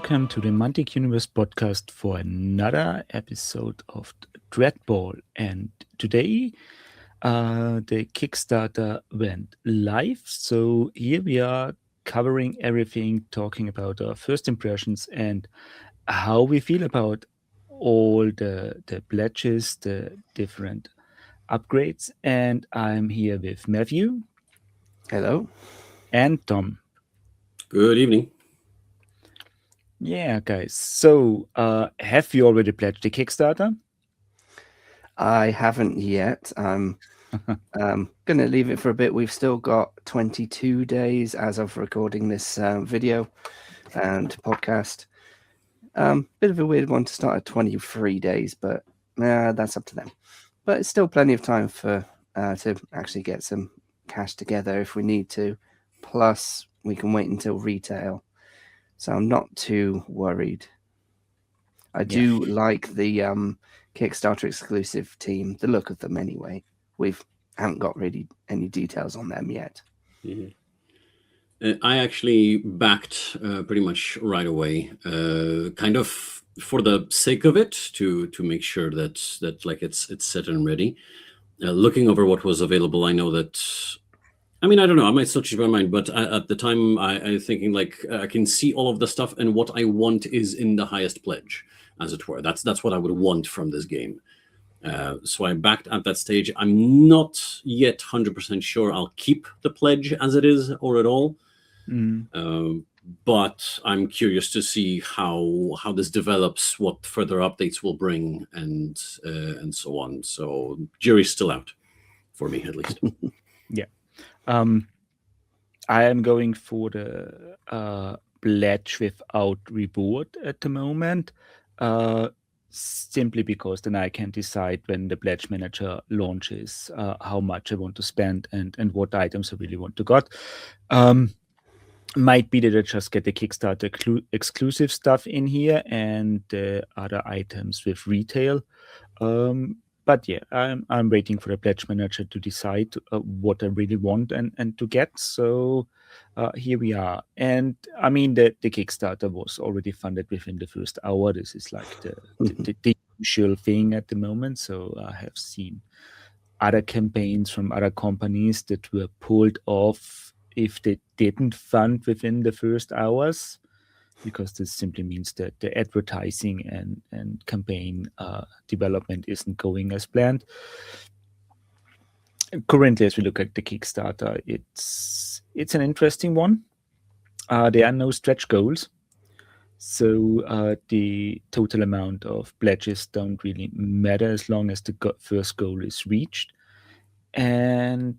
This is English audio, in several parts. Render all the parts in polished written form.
welcome to the Mantic Universe podcast for another episode of Dreadball. And today, the Kickstarter went live. So here we are covering everything, talking about our first impressions and how we feel about all the pledges, the different upgrades. And I'm here with Matthew. Hello. And Tom. Good evening. Yeah, guys. So, have you already pledged the Kickstarter? I haven't yet. I'm going to leave it for a bit. We've still got 22 days as of recording this video and podcast. Bit of a weird one to start at 23 days, but that's up to them. But it's still plenty of time for to actually get some cash together if we need to. Plus, we can wait until retail. So I'm not too worried. I do like the Kickstarter exclusive team, the look of them anyway. We haven't got really any details on them yet. Mm-hmm. I actually backed pretty much right away, kind of for the sake of it, to make sure that like it's set and ready. Looking over what was available, I know that. I mean, I don't know. I might still change my mind, but at the time, I thinking like I can see all of the stuff, and what I want is in the highest pledge, as it were. That's what I would want from this game. So I backed at that stage. I'm not yet 100% sure I'll keep the pledge as it is or at all. But I'm curious to see how this develops, what further updates will bring, and so on. So jury's still out for me, at least. Yeah. I am going for the pledge without reward at the moment, simply because then I can decide when the pledge manager launches how much I want to spend and what items I really want to get. Might be that I just get the Kickstarter exclusive stuff in here and other items with retail. But yeah, I'm waiting for the pledge manager to decide what I really want and to get. So here we are. And I mean, the Kickstarter was already funded within the first hour. This is like the usual thing at the moment. So I have seen other campaigns from other companies that were pulled off if they didn't fund within the first hours, because this simply means that the advertising and campaign development isn't going as planned. Currently, as we look at the Kickstarter, it's an interesting one. There are no stretch goals, so the total amount of pledges don't really matter as long as the first goal is reached. And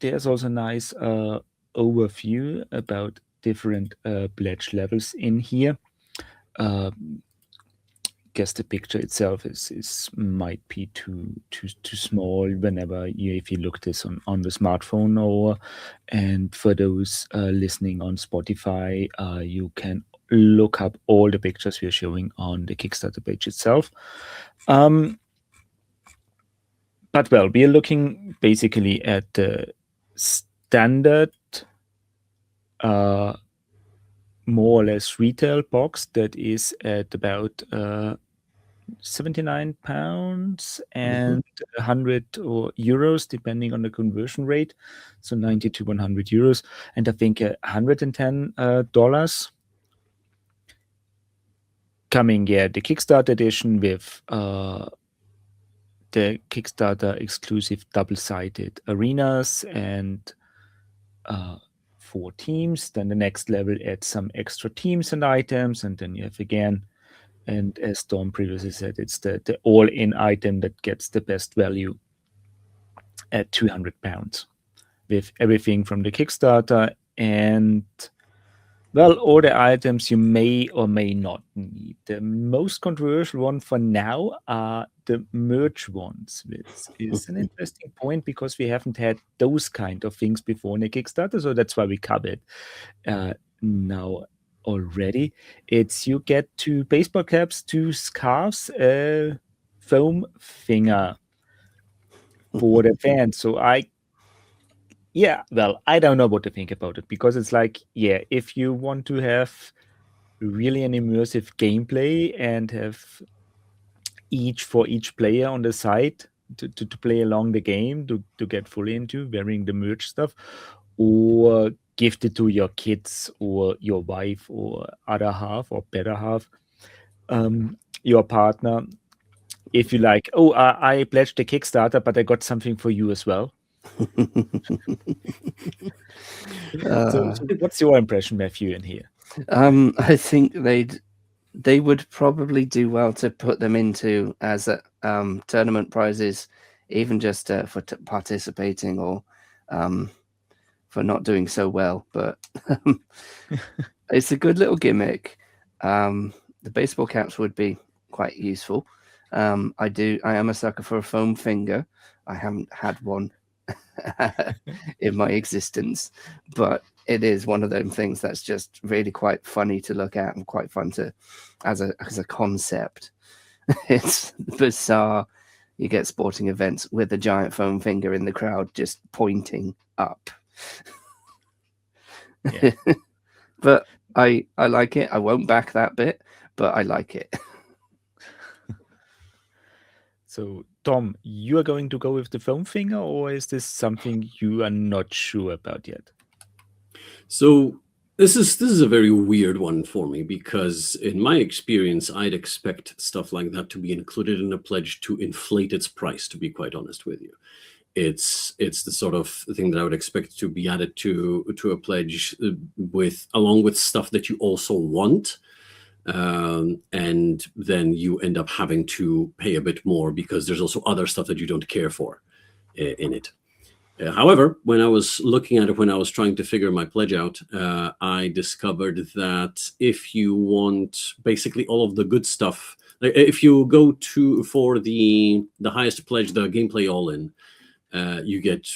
there's also a nice overview about different pledge levels in here. Guess the picture itself is might be too small whenever if you look this on the smartphone, and for those listening on Spotify, you can look up all the pictures we are showing on the Kickstarter page itself. But well, we are looking basically at the standard more or less retail box that is at about 79 pounds and 100 euros depending on the conversion rate, so 90 to 100 euros, and I think $110 coming. The Kickstarter edition with the Kickstarter exclusive double-sided arenas and 4 teams. Then the next level adds some extra teams and items, and then you have again, and as Tom previously said, it's the all-in item that gets the best value at 200 pounds with everything from the Kickstarter and, well, all the items you may or may not need. The most controversial one for now are the merch ones, which is an interesting point because we haven't had those kind of things before in the Kickstarter, so that's why we covered now already. It's you get 2 baseball caps, 2 scarves, a foam finger for the fans. So I don't know what to think about it, because it's like, if you want to have really an immersive gameplay and have for each player on the side to play along the game, to get fully into wearing the merch stuff, or gift it to your kids or your wife or other half or better half, your partner. If you like, oh, I pledged the Kickstarter, but I got something for you as well. So what's your impression, Matthew, in here? I think they would probably do well to put them into as tournament prizes, even just for participating or for not doing so well. But it's a good little gimmick. The baseball caps would be quite useful. I am a sucker for a foam finger. I haven't had one in my existence, but it is one of those things that's just really quite funny to look at and quite fun to as a concept. It's bizarre. You get sporting events with a giant foam finger in the crowd just pointing up. Yeah. But I like it. I won't back that bit, but I like it. So, Tom, you are going to go with the foam finger, or is this something you are not sure about yet? So this is a very weird one for me, because in my experience, I'd expect stuff like that to be included in a pledge to inflate its price, to be quite honest with you. It's the sort of thing that I would expect to be added to a pledge along with stuff that you also want. And then you end up having to pay a bit more because there's also other stuff that you don't care for in it. However, when I was looking at it, when I was trying to figure my pledge out, I discovered that if you want basically all of the good stuff, if you go for the highest pledge, the gameplay all-in, you get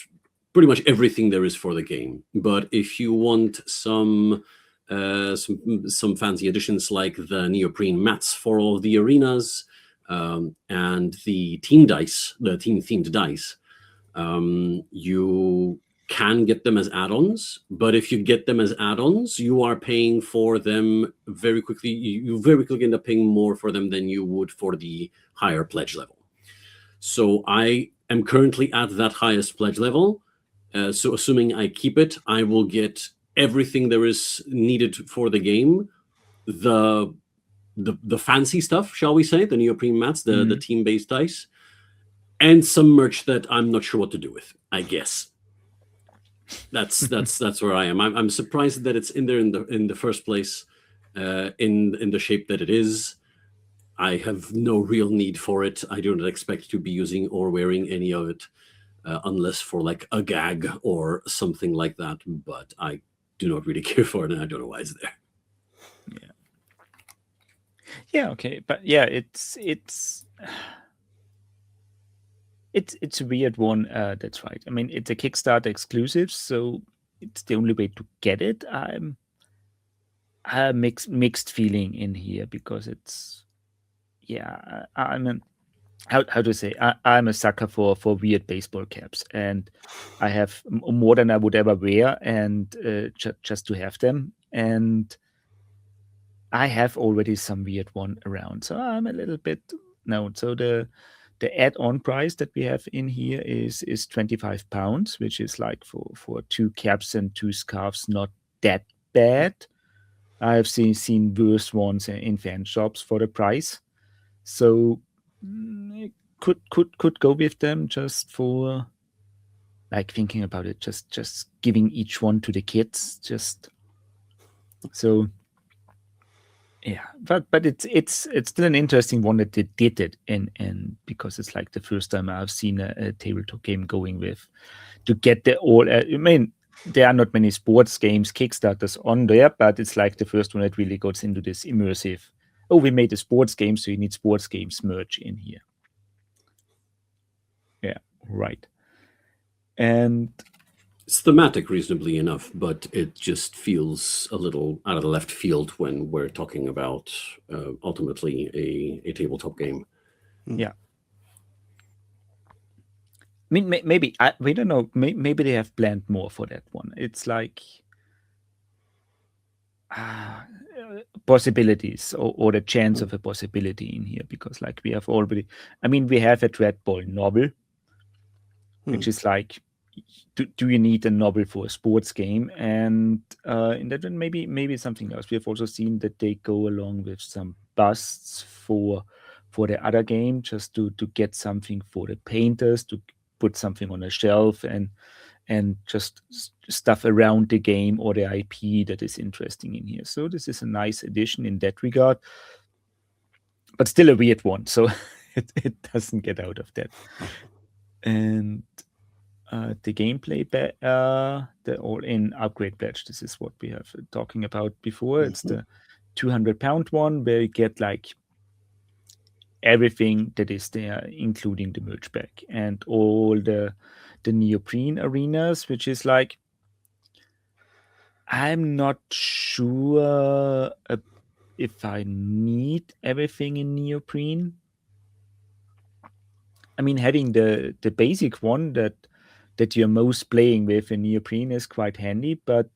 pretty much everything there is for the game. But if you want some fancy additions like the neoprene mats for all of the arenas and the team dice, the team-themed dice, you can get them as add-ons. But if you get them as add-ons, you are paying for them very quickly. You very quickly end up paying more for them than you would for the higher pledge level. So I am currently at that highest pledge level. So assuming I keep it, I will get everything there is needed for the game. The fancy stuff, shall we say, the neoprene mats, the team-based dice, and some merch that I'm not sure what to do with, I guess. That's where I am. I'm surprised that it's in there in the first place, in the shape that it is. I have no real need for it. I do not expect to be using or wearing any of it, unless for like a gag or something like that. But I do not really care for it, and I don't know why it's there. Yeah. Okay. But yeah, it's a weird one. That's right. I mean, it's a Kickstarter exclusive, so it's the only way to get it. I'm mixed feeling in here because it's, yeah, how to say, I'm a sucker for weird baseball caps, and I have more than I would ever wear, and just to have them, and I have already some weird one around, so I'm a little bit no. So the add-on price that we have in here is £25, which is like for 2 caps and 2 scarves, not that bad. I have seen worse ones in fan shops for the price, so could go with them just for like thinking about it, just giving each one to the kids, just so. Yeah, but it's still an interesting one that they did it in because it's like the first time I've seen a tabletop game going with to get the all. I mean, there are not many sports games Kickstarters on there, but it's like the first one that really goes into this immersive. Oh, we made a sports game, so you need sports games merch in here. Yeah, right. And it's thematic reasonably enough, but it just feels a little out of the left field when we're talking about ultimately a tabletop game. Yeah. I mean, maybe we don't know. Maybe they have planned more for that one. It's like possibilities or the chance of a possibility in here, because like we have already, I mean, we have a Dreadball novel, which is like, do you need a novel for a sports game? And in that one, maybe something else. We have also seen that they go along with some busts for the other game, just to get something for the painters, to put something on a shelf, and just stuff around the game or the IP that is interesting in here. So this is a nice addition in that regard, but still a weird one. So it doesn't get out of that. And the gameplay, the all-in upgrade pledge. This is what we have talking about before. It's the £200 one, where you get like everything that is there, including the merch pack and all the neoprene arenas, which is like, I'm not sure if I need everything in neoprene. I mean, having the basic one that you're most playing with in neoprene is quite handy, but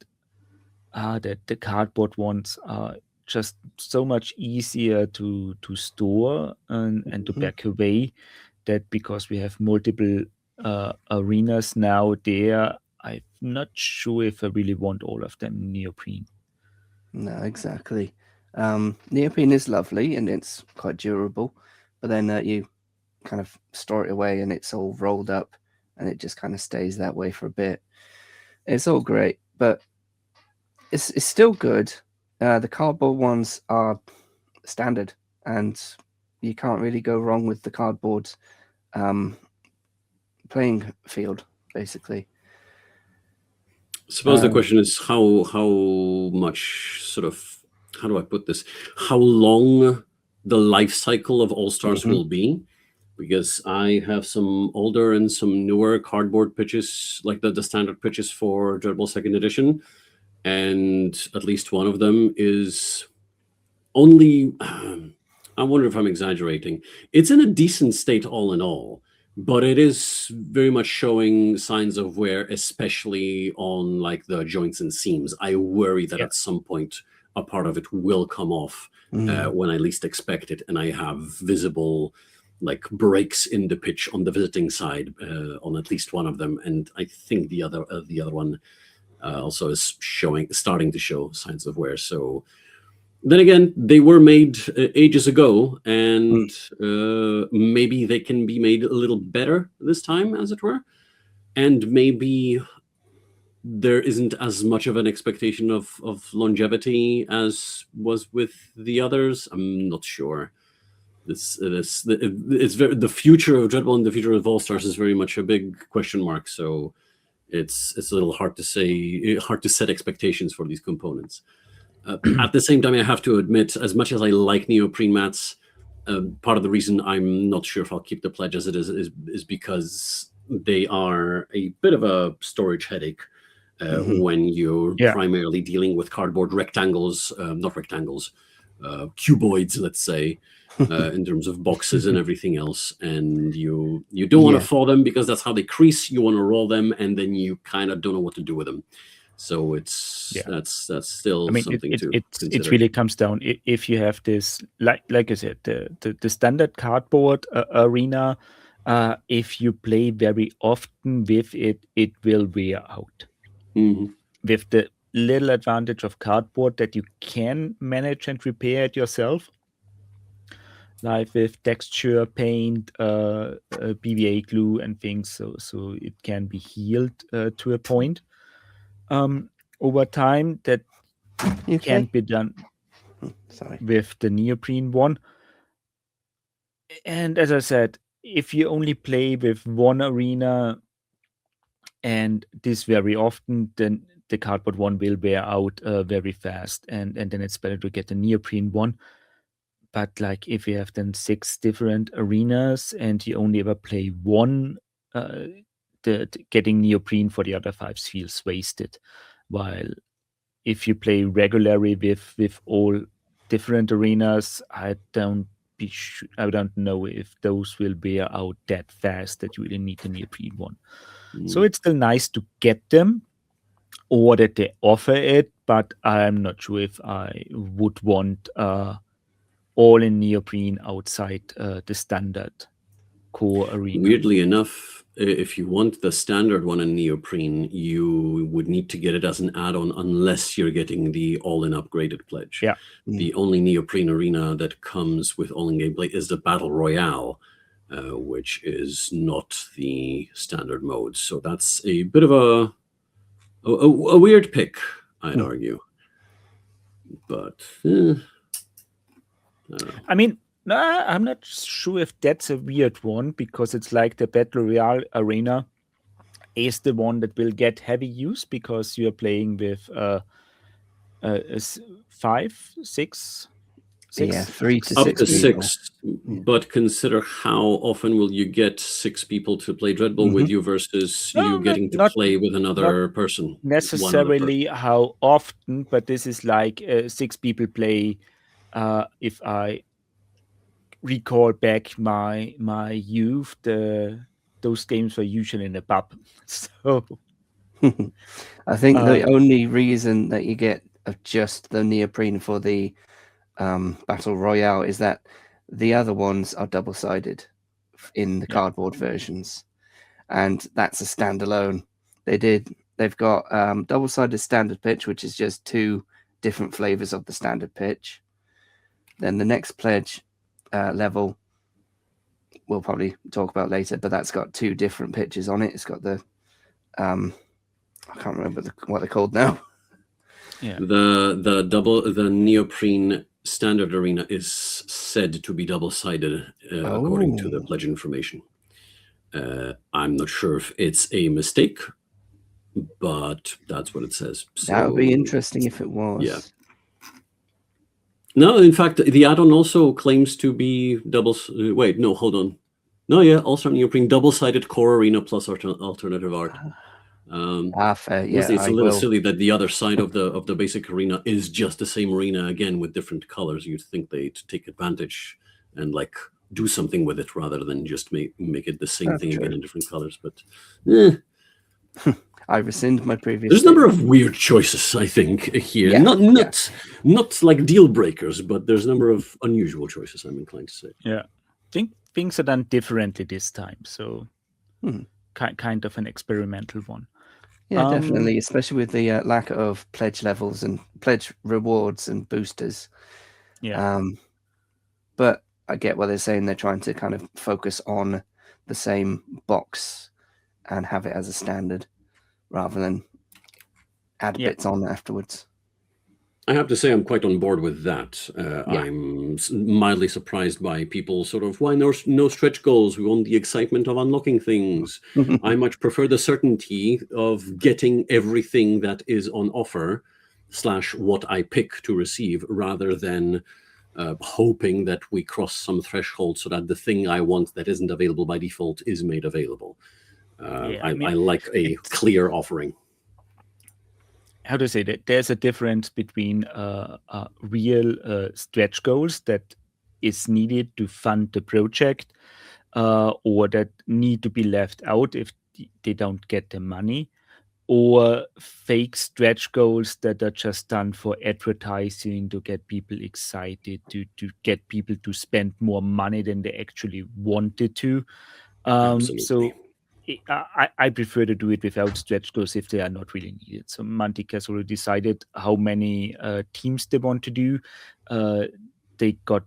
the cardboard ones are just so much easier to store and to pack away, that because we have multiple arenas now there, I'm not sure if I really want all of them in neoprene. No, exactly. Neoprene is lovely and it's quite durable, but then you kind of store it away and it's all rolled up and it just kind of stays that way for a bit. It's all great, but it's still good. The cardboard ones are standard and you can't really go wrong with the cardboard playing field, basically. Suppose the question is how much sort of, how do I put this? How long the life cycle of All Stars will be? Because I have some older and some newer cardboard pitches, like the standard pitches for Dreadball 2nd Edition, and at least one of them is only, I wonder if I'm exaggerating, it's in a decent state all in all, but it is very much showing signs of wear, especially on like the joints and seams. I worry that at some point a part of it will come off when I least expect it, and I have visible like breaks in the pitch on the visiting side on at least one of them, and I think the other one also is starting to show signs of wear. So then again, they were made ages ago, and maybe they can be made a little better this time, as it were, and maybe there isn't as much of an expectation of longevity as was with the others. I'm not sure. It's very, the future of Dreadball and the future of All Stars is very much a big question mark. So it's a little hard to say, hard to set expectations for these components. At the same time, I have to admit, as much as I like neoprene mats, part of the reason I'm not sure if I'll keep the pledge as it is because they are a bit of a storage headache when you're primarily dealing with cardboard rectangles, not rectangles, cuboids, let's say, in terms of boxes and everything else. And you don't want to thaw them because that's how they crease. You want to roll them, and then you kind of don't know what to do with them. So it's that's still something to consider. It really comes down if you have this, like I said, the standard cardboard arena. If you play very often with it, it will wear out. With the little advantage of cardboard that you can manage and repair it yourself, like with texture paint, PVA glue and things, so it can be healed to a point. Over time, that can't be done with the neoprene one. And as I said, if you only play with one arena and this very often, then the cardboard one will wear out very fast, and then it's better to get the neoprene one. But like if you have then 6 different arenas and you only ever play one, getting neoprene for the other 5 feels wasted. While if you play regularly with all different arenas, I don't know if those will wear out that fast that you really need the neoprene one. So it's still nice to get them. or that they offer it, but I'm not sure if I would want all in neoprene outside the standard core arena. Weirdly enough, if you want the standard one in neoprene, you would need to get it as an add-on unless you're getting the all-in upgraded pledge. Yeah. The only neoprene arena that comes with all-in gameplay is the Battle Royale, which is not the standard mode. So that's a bit of a weird pick, I'd argue. But I mean, I'm not sure if that's a weird one, because it's like the Battle Royale arena is the one that will get heavy use because you're playing with 5, 6. Yeah, 3 to up 6 to people. 6, but consider how often will you get 6 people to play Dreadball with you versus you getting to play with another person. Necessarily how often, but this is like 6 people play. If I recall back my youth, those games were usually in a pub. So I think the only reason that you get just the neoprene for the Battle Royale is that the other ones are double-sided in the cardboard versions, and that's a standalone. They've got double-sided standard pitch, which is just 2 different flavors of the standard pitch. Then the next pledge level we'll probably talk about later, but that's got 2 different pitches on it. It's got the I can't remember what they're called now. Yeah. The neoprene standard arena is said to be double-sided according to the pledge information. I'm not sure if it's a mistake, but that's what it says. So, that would be interesting if it was. Yeah. No, in fact, the add-on also claims to be wait, no, hold on. No, yeah, also neoprene double-sided core arena plus alternative art. Fair. Yeah, it's a little silly that the other side of the basic arena is just the same arena again with different colors. You'd think they'd take advantage and like do something with it rather than just make it the same thing again in different colors. But I rescind my previous. There's a number of weird choices, I think, here. Yeah. Not like deal breakers, but there's a number of unusual choices, I'm inclined to say. Yeah, I think things are done differently this time, so kind of an experimental one. Yeah, definitely, especially with the lack of pledge levels and pledge rewards and boosters. Yeah. But I get what they're saying. They're trying to kind of focus on the same box and have it as a standard rather than add bits on afterwards. I have to say I'm quite on board with that. I'm mildly surprised by people sort of, why no stretch goals? We want the excitement of unlocking things. I much prefer the certainty of getting everything that is on offer / what I pick to receive rather than hoping that we cross some threshold so that the thing I want that isn't available by default is made available. I like a clear offering. How to say that? There's a difference between real stretch goals that is needed to fund the project or that need to be left out if they don't get the money, or fake stretch goals that are just done for advertising to get people excited, to get people to spend more money than they actually wanted to. So I prefer to do it without stretch goals if they are not really needed. So Mantic has already decided how many teams they want to do. They got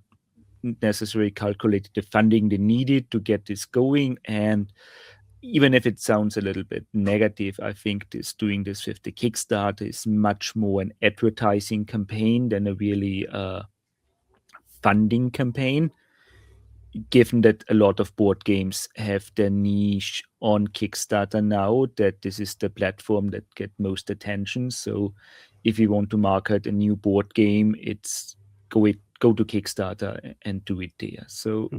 necessarily calculated the funding they needed to get this going. And even if it sounds a little bit negative, I think doing this with the Kickstarter is much more an advertising campaign than a really funding campaign, given that a lot of board games have their niche on Kickstarter now, that this is the platform that get most attention. So if you want to market a new board game, it's go to Kickstarter and do it there. So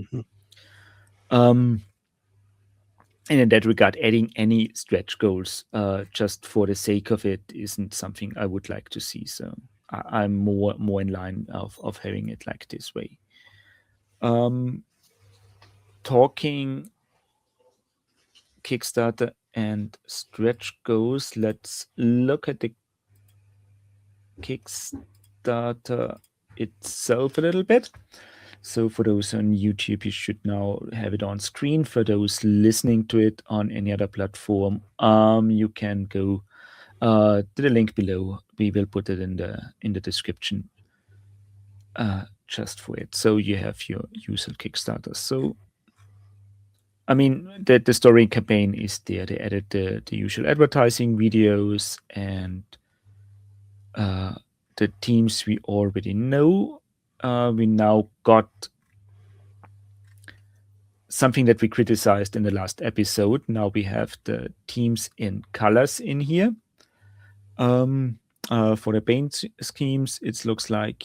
and in that regard, adding any stretch goals just for the sake of it isn't something I would like to see. So I'm more in line of having it like this way. Talking Kickstarter and stretch goals, let's look at the Kickstarter itself a little bit. So for those on YouTube, you should now have it on screen. For those listening to it on any other platform, you can go to the link below. We will put it in the description just for it. So you have your user Kickstarter. So I mean, the story campaign is there. They added the usual advertising videos and the teams we already know. We now got something that we criticized in the last episode. Now we have the teams in colors in here. For the paint schemes, it looks like,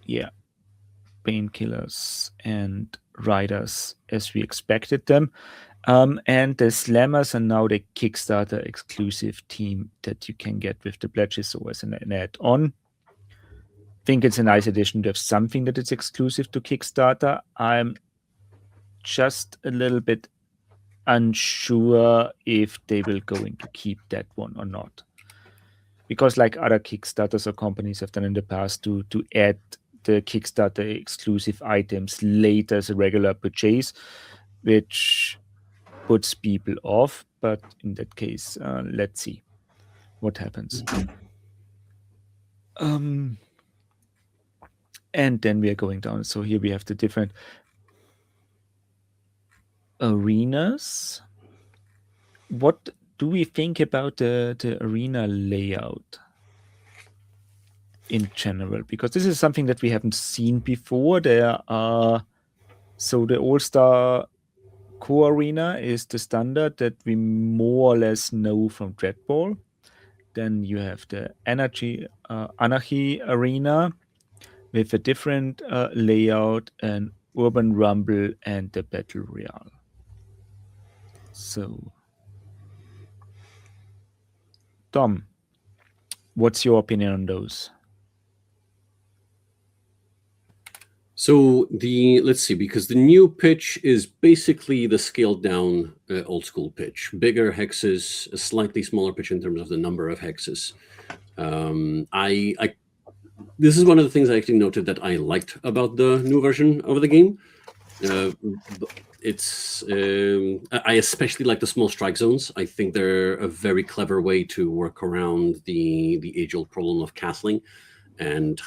yeah, painkillers and riders as we expected them. And the Slammers are now the Kickstarter exclusive team that you can get with the pledges or as an add-on. I think it's a nice addition to have something that is exclusive to Kickstarter. I'm just a little bit unsure if they will going to keep that one or not. Because like other Kickstarters or companies have done in the past to add the Kickstarter exclusive items later as a regular purchase, which puts people off. But in that case, let's see what happens. And then we are going down. So here we have the different arenas. What do we think about the arena layout in general? Because this is something that we haven't seen before. There are, so the All-Star core arena is the standard that we more or less know from Dreadball. Then you have the Anarchy arena with a different layout, an Urban Rumble, and the Battle Royale. So, Tom, what's your opinion on those? So let's see, because the new pitch is basically the scaled down old school pitch, bigger hexes, a slightly smaller pitch in terms of the number of hexes. This is one of the things I actually noted that I liked about the new version of the game. I especially like the small strike zones. I think they're a very clever way to work around the age-old problem of castling. And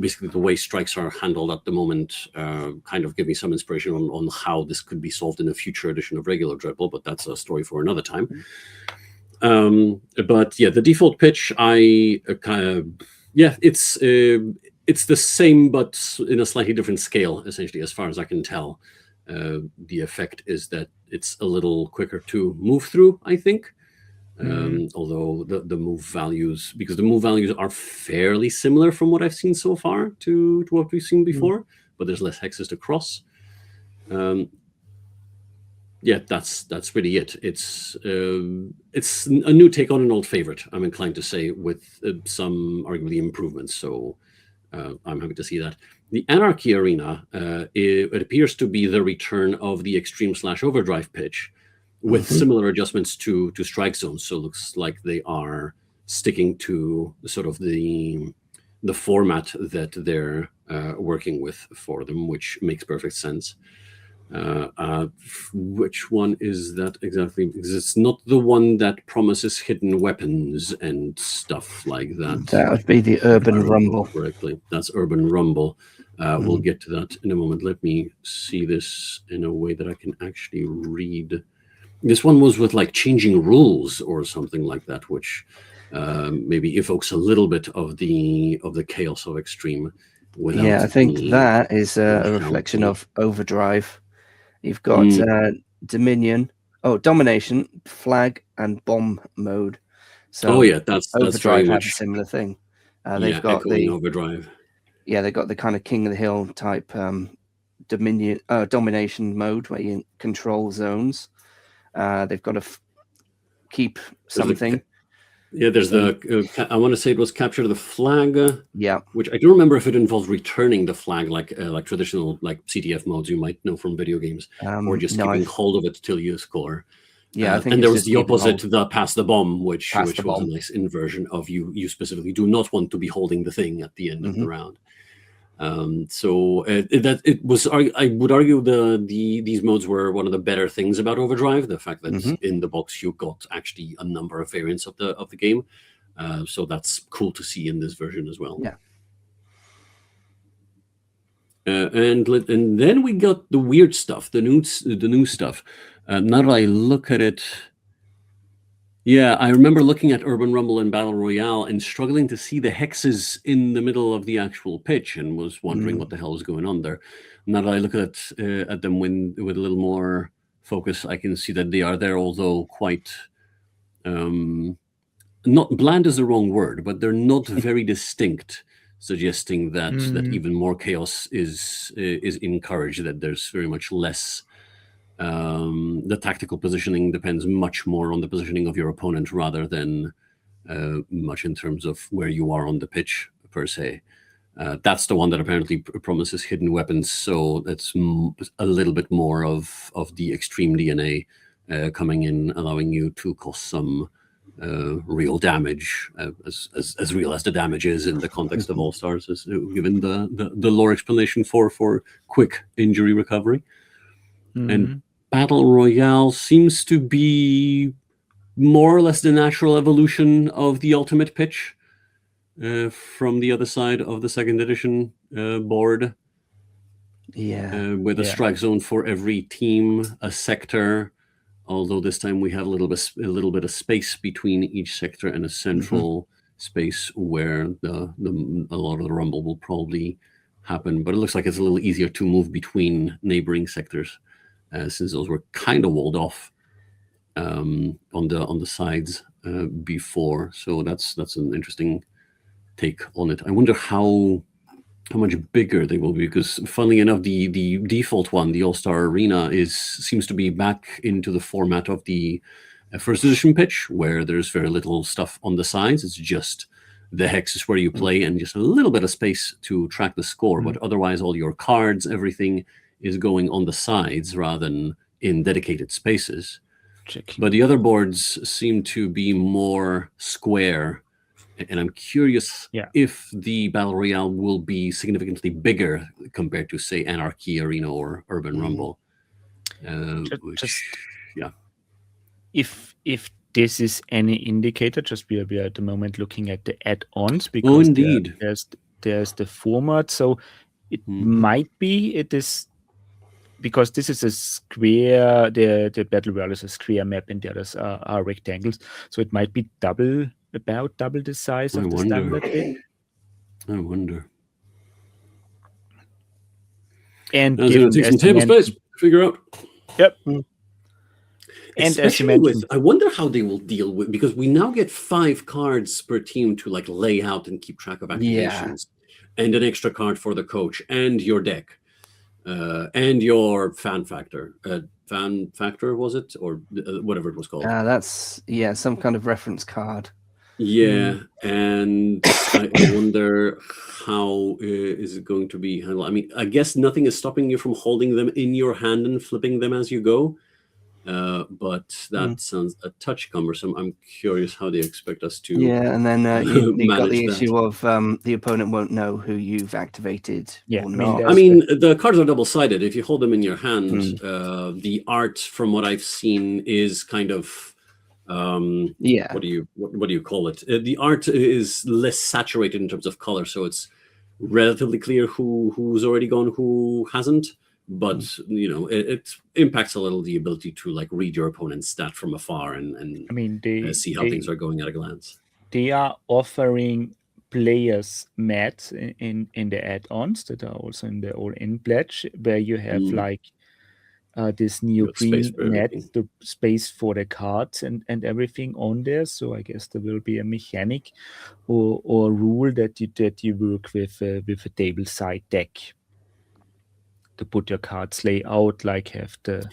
basically the way strikes are handled at the moment kind of give me some inspiration on how this could be solved in a future edition of regular Dreadball, but that's a story for another time. But yeah, the default pitch, it's the same, but in a slightly different scale, essentially, as far as I can tell. The effect is that it's a little quicker to move through, I think. Although the move values, because the move values are fairly similar from what I've seen so far to what we've seen before, but there's less hexes to cross. Yeah, that's really it. It's a new take on an old favorite, I'm inclined to say, with some arguably improvements. So I'm happy to see that. The Anarchy arena, it appears to be the return of the Extreme/Overdrive pitch, with similar adjustments to strike zones. So it looks like they are sticking to sort of the format that they're working with for them, which makes perfect sense. Which one is that exactly? Because it's not the one that promises hidden weapons and stuff like that. That would be the Urban Rumble. Correctly, that's Urban Rumble. We'll get to that in a moment. Let me see this in a way that I can actually read. This one was with like changing rules or something like that, which maybe evokes a little bit of the chaos of Extreme. Yeah, I think that is a reflection of Overdrive. You've got Dominion, Domination, Flag, and Bomb mode. So that's Overdrive very had much a similar thing. They've got Overdrive. Yeah, they've got the kind of King of the Hill type domination mode where you control zones. They've got to keep something. Yeah, there's the I want to say it was capture the flag. Yeah. Which I don't remember if it involves returning the flag like traditional like CTF modes you might know from video games, or just keeping hold of it till you score. Yeah, I think. And there was the opposite, the pass the bomb, which was bomb. a nice inversion of you specifically do not want to be holding the thing at the end of the round. So it was. I would argue these modes were one of the better things about Overdrive. The fact that in the box you got actually a number of variants of the game. So that's cool to see in this version as well. Yeah. And then we got the weird stuff, the new stuff. Now that I look at it, yeah, I remember looking at Urban Rumble and Battle Royale and struggling to see the hexes in the middle of the actual pitch, and was wondering what the hell was going on there. Now that I look at them with a little more focus, I can see that they are there, although quite not bland is the wrong word, but they're not very distinct, suggesting that even more chaos is encouraged. That there's very much less. The tactical positioning depends much more on the positioning of your opponent rather than much in terms of where you are on the pitch per se. That's the one that apparently promises hidden weapons, so that's a little bit more of the extreme DNA coming in, allowing you to cause some real damage, as real as the damage is in the context of All Stars, given the lore explanation for quick injury recovery. And Battle Royale seems to be more or less the natural evolution of the Ultimate Pitch from the other side of the second edition board. Yeah. With a strike zone for every team, a sector. Although this time we have a little bit of space between each sector and a central space where a lot of the rumble will probably happen. But it looks like it's a little easier to move between neighboring sectors, since those were kind of walled off on the sides before. So that's an interesting take on it. I wonder how much bigger they will be, because funnily enough, the default one, the All-Star Arena, seems to be back into the format of the first edition pitch, where there's very little stuff on the sides. It's just the hexes where you play and just a little bit of space to track the score. But otherwise, all your cards, everything is going on the sides rather than in dedicated spaces. But the other boards seem to be more square. And I'm curious if the Battle Royale will be significantly bigger compared to, say, Anarchy Arena or Urban Rumble. If this is any indicator, just we are at the moment looking at the add-ons, because there's the format. So it might be it is, because this is a square, the Battle Royale is a square map and the others are rectangles. So it might be about double the size of the standard bit. I wonder. And it's going to take some table space to figure out. Yep. And especially as you mentioned, I wonder how they will deal with, because we now get 5 cards per team to like lay out and keep track of activations, and an extra card for the coach and your deck, and your fan factor. Fan factor, was it, or whatever it was called? That's some kind of reference card. Yeah, and I wonder how is it going to be handled. I mean, I guess nothing is stopping you from holding them in your hand and flipping them as you go. But that sounds a touch cumbersome. I'm curious how they expect us to. Yeah, and then you've got the issue of the opponent won't know who you've activated. Or not. I mean, the cards are double-sided. If you hold them in your hand, the art, from what I've seen, is kind of what do you call it? The art is less saturated in terms of color, so it's relatively clear who's already gone, who hasn't. But it impacts a little the ability to like read your opponent's stat from afar and see how things are going at a glance. They are offering players mats in the add-ons that are also in the all-in pledge, where you have like this neoprene mat, the space for the cards and everything on there. So I guess there will be a mechanic or rule that you work with a table side deck to put your cards lay out, like have the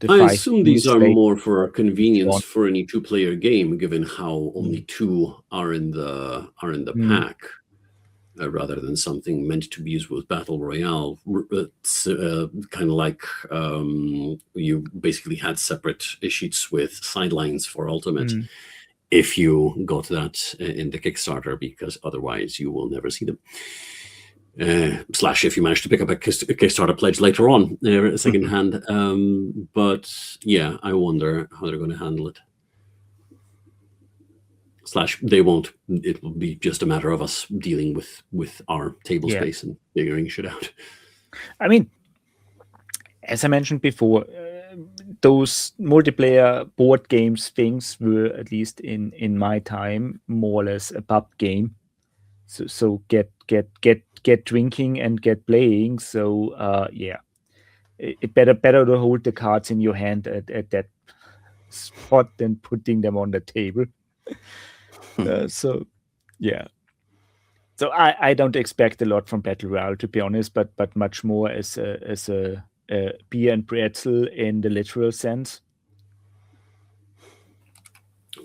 I 5 assume these tools are they more for convenience on. for any 2-player game, given how only 2 are in the pack, rather than something meant to be used with Battle Royale. It's kind of like you basically had separate sheets with sidelines for Ultimate. If you got that in the Kickstarter, because otherwise you will never see them. Slash if you manage to pick up a Kickstarter pledge later on, second hand. But yeah, I wonder how they're going to handle it. Slash they won't. It will be just a matter of us dealing with our table space and figuring shit out. I mean, as I mentioned before, those multiplayer board games things were, at least in my time, more or less a pub game. So get drinking and get playing. So yeah, it better to hold the cards in your hand at that spot than putting them on the table. So yeah. So I don't expect a lot from Battle Royale, to be honest, but much more as a beer and pretzel in the literal sense.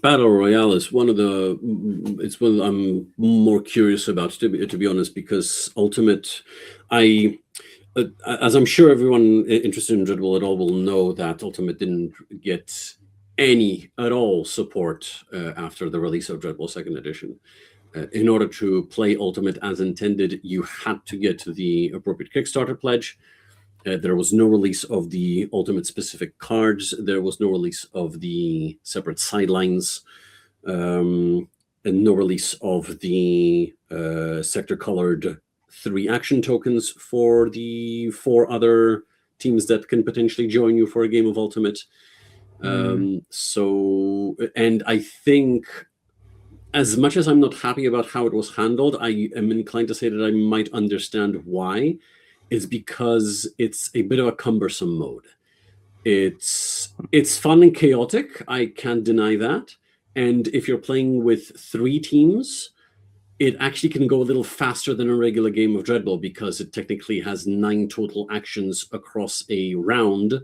Battle Royale is one of the. It's one I'm more curious about, to be honest, because Ultimate, as I'm sure everyone interested in Dreadball at all will know, that Ultimate didn't get any at all support after the release of Dreadball 2nd Edition. In order to play Ultimate as intended, you had to get to the appropriate Kickstarter pledge. There was no release of the Ultimate specific cards. There was no release of the separate sidelines, and no release of the sector-colored 3 action tokens for the 4 other teams that can potentially join you for a game of Ultimate. So, and I think, as much as I'm not happy about how it was handled, I am inclined to say that I might understand why. It's because it's a bit of a cumbersome mode. It's fun and chaotic. I can't deny that. And if you're playing with 3 teams, it actually can go a little faster than a regular game of Dreadball, because it technically has 9 total actions across a round,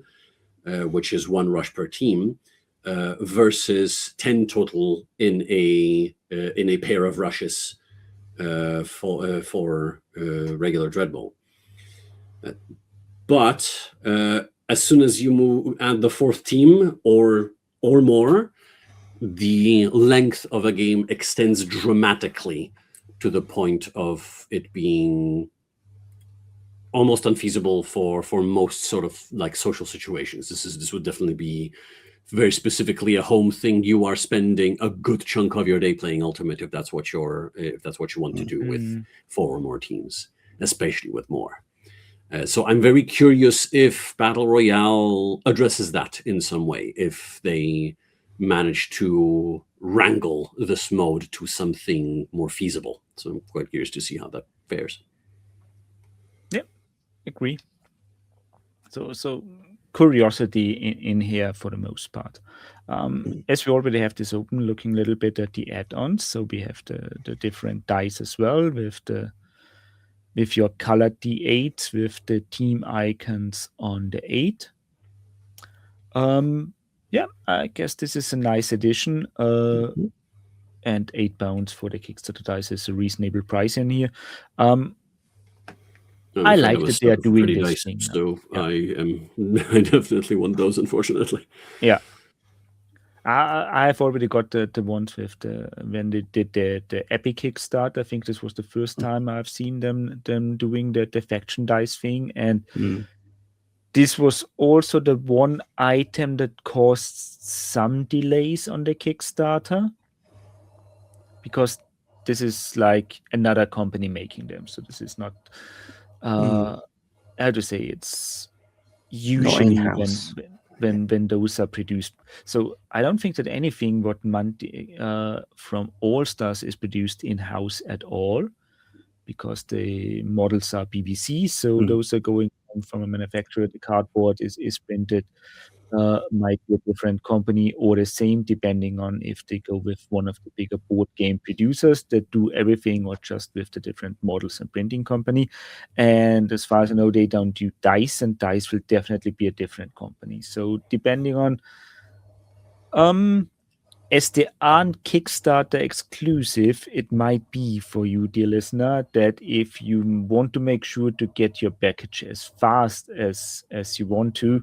which is 1 rush per team, versus 10 total in a pair of rushes for regular Dreadball. But as soon as you add the 4th team or more, the length of a game extends dramatically, to the point of it being almost unfeasible for most sort of like social situations. This would definitely be very specifically a home thing. You are spending a good chunk of your day playing Ultimate if that's what you want to do with 4 or more teams, especially with more. So I'm very curious if Battle Royale addresses that in some way, if they manage to wrangle this mode to something more feasible. So I'm quite curious to see how that fares. Yeah, agree. So curiosity in here for the most part. As we already have this open, looking a little bit at the add-ons. So we have the different dice as well, with your colored D8, with the team icons on the 8. Yeah, I guess this is a nice addition. And £8 for the Kickstarter dice is a reasonable price in here. I like that they are doing this dice, thing. So yeah. I definitely want those, unfortunately. Yeah. I've already got the ones with when they did the Epic Kickstarter. I think this was the first time I've seen them doing the faction dice thing, and this was also the one item that caused some delays on the Kickstarter, because this is like another company making them, so this is not how to say, it's usually when those are produced. So I don't think that anything what Mantic from All Stars is produced in-house at all. because the models are PVC, so those are going from a manufacturer. The cardboard is printed, might be a different company or the same, depending on if they go with one of the bigger board game producers that do everything, or just with the different models and printing company. And as far as I know, they don't do dice, and dice will definitely be a different company. So depending on as they aren't Kickstarter exclusive, it might be for you, dear listener, that if you want to make sure to get your package as fast as you want to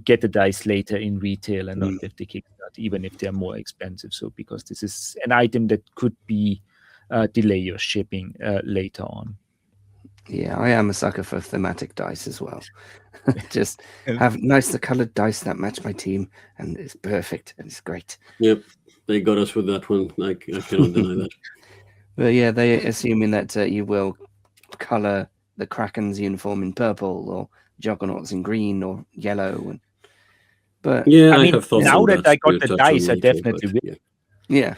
get the dice later in retail and not with the Kickstarter, even if they're more expensive. So because this is an item that could be delay your shipping later on. Yeah, I am a sucker for thematic dice as well. Just have nice colored dice that match my team, and it's perfect and it's great. Yep, they got us with that one. I cannot deny that. But yeah, they're assuming that you will color the Kraken's uniform in purple, or Juggernauts in green or yellow. But yeah, I mean, have thoughts now on that I got the dice, I later, definitely will. Yeah.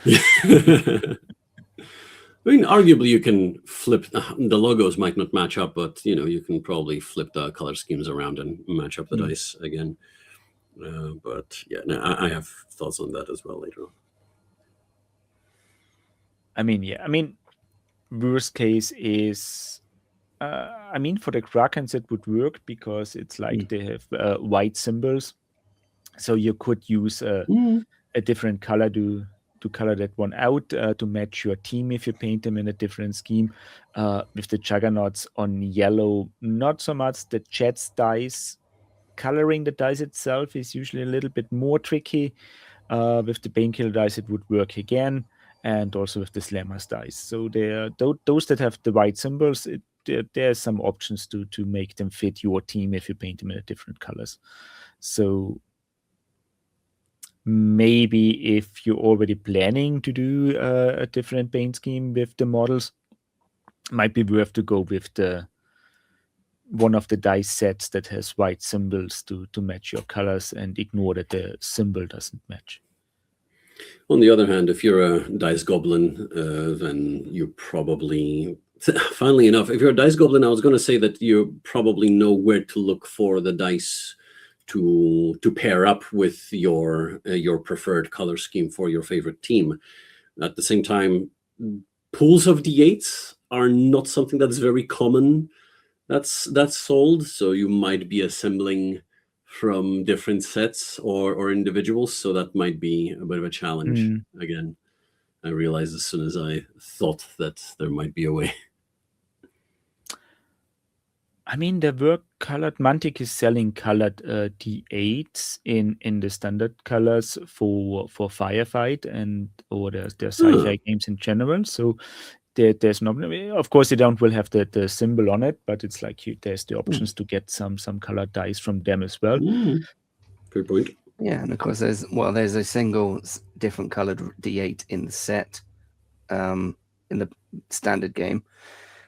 I mean, arguably, you can flip the logos might not match up, but you can probably flip the color schemes around and match up the dice again. But yeah, no, I have thoughts on that as well later on. I mean, worst case is, I mean, for the Krakens it would work because it's like they have white symbols, so you could use a different color to color that one out to match your team if you paint them in a different scheme. With the Juggernauts on yellow, not so much. The Jets dice, coloring the dice itself is usually a little bit more tricky. With the Painkiller dice, it would work again, and also with the Slammers dice. So those that have the white symbols, there's some options to make them fit your team if you paint them in different colors. So maybe if you're already planning to do a different paint scheme with the models, might be worth to go with the one of the dice sets that has white symbols to match your colors, and ignore that the symbol doesn't match. On the other hand, if you're a dice goblin, then you probably, funnily enough, if you're a dice goblin, I was going to say that you probably know where to look for the dice to pair up with your preferred color scheme for your favorite team. At the same time, pools of D8s are not something that's very common. That's sold, so you might be assembling from different sets or individuals, so that might be a bit of a challenge. Again, I realized as soon as I thought that there might be a way. I mean, there were colored. Mantic is selling colored D8s in the standard colors for Firefight or their sci-fi games in general. So there's no, of course, they will have the symbol on it, but it's like there's the options to get some colored dice from them as well. Fair point. Yeah, and of course there's a single different colored D8 in the set, in the standard game,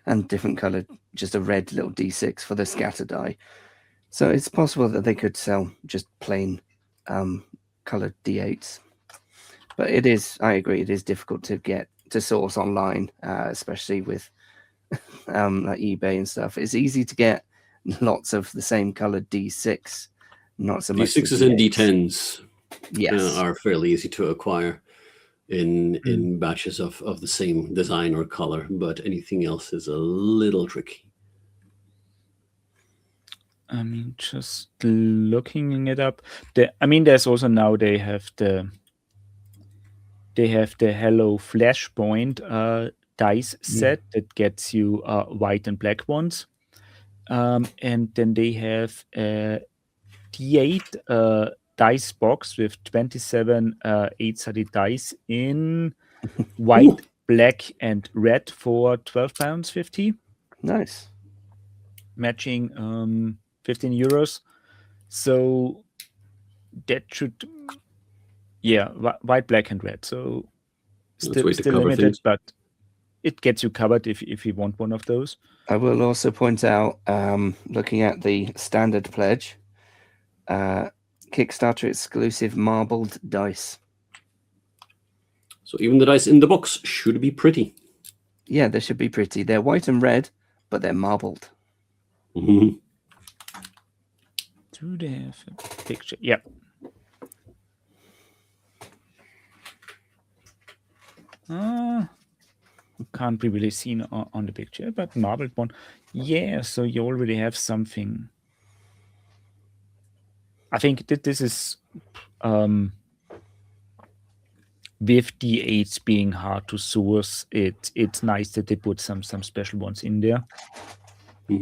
and different colored, just a red little D6 for the scatter die. So it's possible that they could sell just plain colored D8s. But I agree, it is difficult to get to source online, especially with like eBay and stuff. It's easy to get lots of the same colored D6, not so much D6s and D10s. Yes, are fairly easy to acquire in batches of the same design or color, but anything else is a little tricky. I mean, just looking it up. There's also now they have the Hello Flashpoint dice set that gets you white and black ones, and then they have a D8 dice box with 27 eight-sided dice in white, black, and red for £12.50. Nice. Matching 15 euros. So that should, white, black, and red. So still limited, things. But it gets you covered if you want one of those. I will also point out, looking at the standard pledge, Kickstarter exclusive marbled dice. So even the dice in the box should be pretty. Yeah, they should be pretty. They're white and red, but they're marbled. Mm-hmm. Do they have a picture? Yeah. Can't be really seen on the picture, but marbled one. Yeah, so you already have something. I think that this is with D8s being hard to source. It's nice that they put some special ones in there.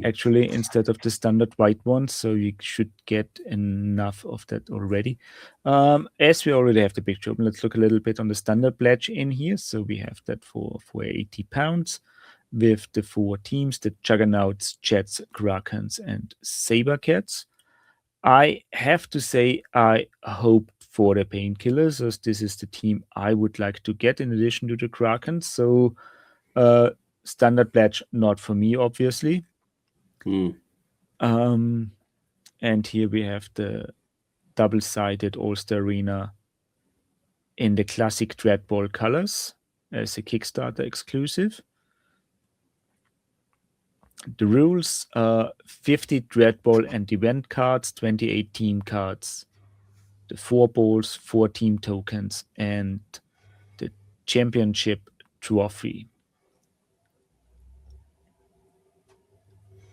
Actually, instead of the standard white ones, so you should get enough of that already. As we already have the picture open, let's look a little bit on the standard pledge in here. So we have that for 80 pounds with the 4 teams, the Juggernauts, Jets, Krakens, and Sabercats. I have to say I hope for the Painkillers, as this is the team I would like to get in addition to the Krakens. So standard pledge, not for me, obviously. And here we have the double-sided All-Star Arena in the classic Dreadball colors as a Kickstarter exclusive. The rules are 50 Dreadball and event cards, 28 team cards, the 4 balls, 4 team tokens, and the championship trophy.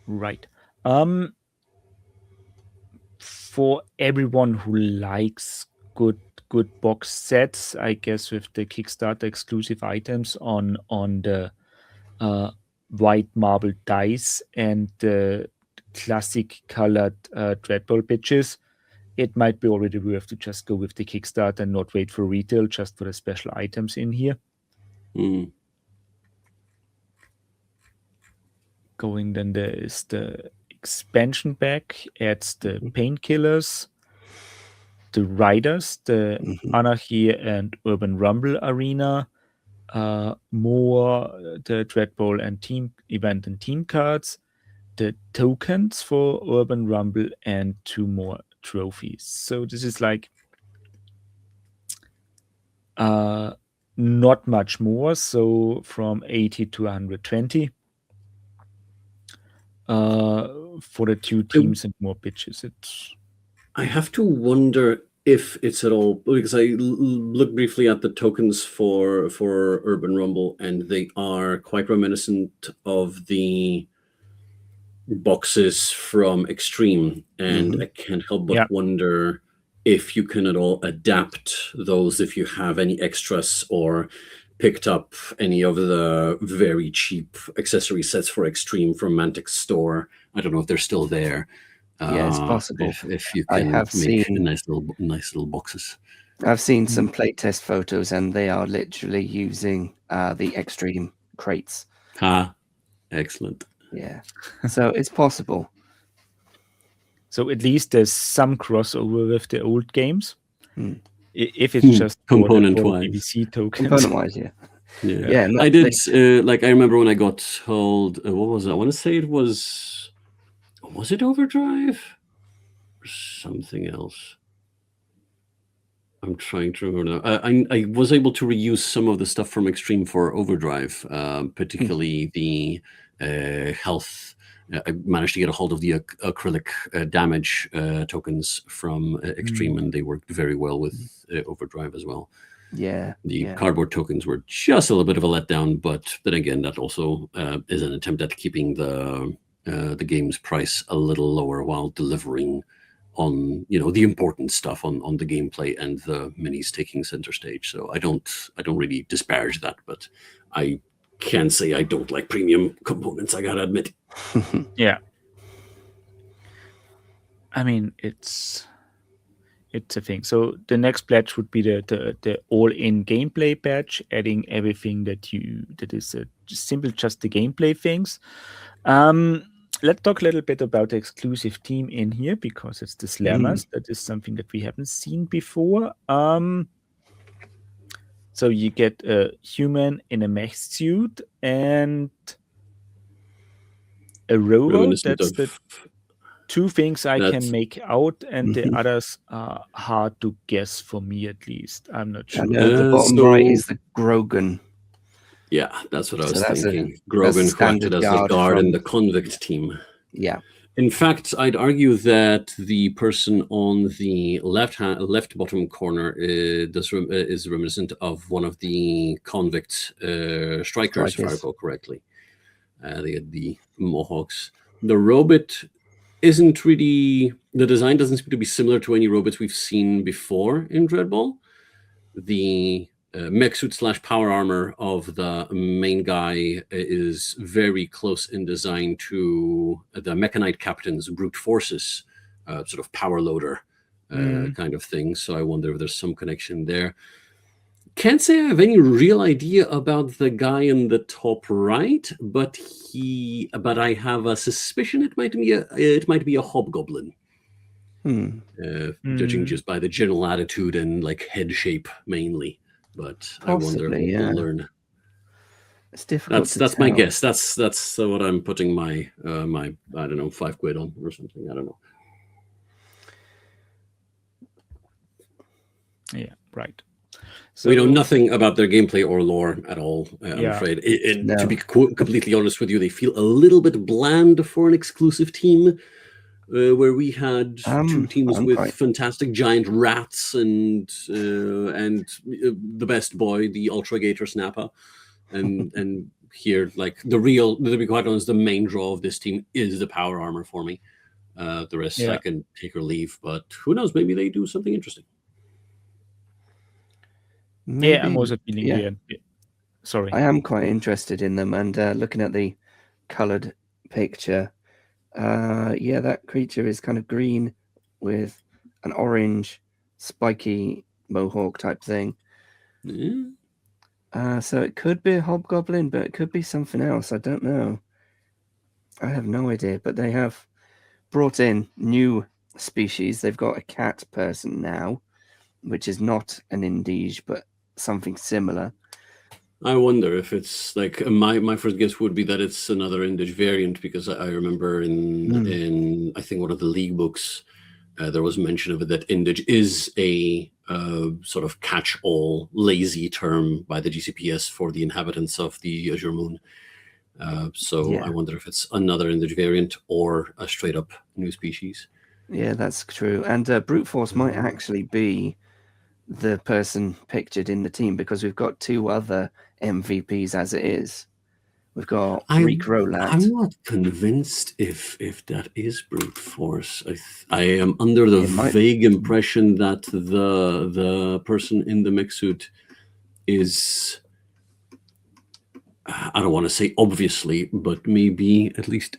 Right. For everyone who likes good box sets, I guess with the Kickstarter exclusive items on the white marble dice and the classic colored Dreadball pitches, it might be already worth to just go with the Kickstarter and not wait for retail, just for the special items in here. Going then, there is the expansion pack, adds the Painkillers, the Riders, the Anarchy and Urban Rumble Arena, more the Dreadball and team event and team cards, the tokens for Urban Rumble, and 2 more trophies. So this is like not much more. So from 80 to 120 for the 2 teams and more pitches. I have to wonder if it's at all, because I looked briefly at the tokens for Urban Rumble, and they are quite reminiscent of the boxes from Extreme, and I can't help but wonder if you can at all adapt those, if you have any extras or picked up any of the very cheap accessory sets for Extreme from Mantic's store. I don't know if they're still there. Yeah, it's possible. If you can make nice little boxes. I've seen some playtest photos, and they are literally using the Extreme crates. Excellent. Yeah, so it's possible. So at least there's some crossover with the old games. If it's just component-wise, BBC tokens. Component-wise, yeah. I did like I remember when I got told what was that? I want to say it was it Overdrive or something else? I'm trying to remember now. I was able to reuse some of the stuff from Extreme for Overdrive, particularly the health. I managed to get a hold of the acrylic damage tokens from Extreme, and they worked very well with Overdrive as well. The cardboard tokens were just a little bit of a letdown, but then again, that also is an attempt at keeping the game's price a little lower while delivering on the important stuff on the gameplay and the minis taking center stage. So I don't really disparage that, but I can say I don't like premium components, I gotta admit. Yeah. I mean, it's a thing. So the next pledge would be the all-in gameplay patch, adding everything that is simple, just the gameplay things. Let's talk a little bit about the exclusive team in here, because it's the Slammers. That is something that we haven't seen before. So you get a human in a mech suit and a robot. That's the 2 things I can make out, and the others are hard to guess for me, at least. I'm not sure. The bottom right is the Grogan. Yeah, that's what I was So that's thinking. a Grogan, who acted standard as the guard guard in from- the convict team. Yeah. In fact, I'd argue that the person on the left bottom corner is reminiscent of one of the convict strikers, if I recall correctly. They had the mohawks. The robot isn't really... The design doesn't seem to be similar to any robots we've seen before in Dreadball. The mech suit / power armor of the main guy is very close in design to the Mechanite Captain's brute forces sort of power loader kind of thing. So I wonder if there's some connection there. Can't say I have any real idea about the guy in the top right, but I have a suspicion it might be a hobgoblin. Judging just by the general attitude and like head shape mainly. But Possibly, I wonder. We'll learn. It's difficult. That's my guess. That's what I'm putting my my I don't know £5 on or something. I don't know. Yeah, right. So we know nothing about their gameplay or lore at all. I'm afraid. No. To be completely honest with you, they feel a little bit bland for an exclusive team. Where we had two teams with fantastic giant rats and the best boy, the Ultra Gator Snapper, and here, like to be quite honest, the main draw of this team is the power armor for me. The rest I can take or leave, but who knows? Maybe they do something interesting. Maybe, I'm also feeling weird. Sorry, I am quite interested in them, and looking at the colored picture. That creature is kind of green with an orange spiky mohawk type thing. So it could be a hobgoblin, but it could be something else. I don't know. I have no idea, but they have brought in new species. They've got a cat person now, which is not an Indige, but something similar. I wonder if it's like my first guess would be that it's another Indige variant, because I remember in I think one of the league books there was mention of it that Indige is a sort of catch-all lazy term by the GCPS for the inhabitants of the Azure Moon. I wonder if it's another Indige variant or a straight-up new species. Yeah, that's true. And Brute Force might actually be the person pictured in the team, because we've got two other MVPs as it is. We've got Reek Rolat. I'm not convinced if that is Brute Force. I am under the vague impression that the person in the mech suit is, I don't want to say obviously, but maybe at least.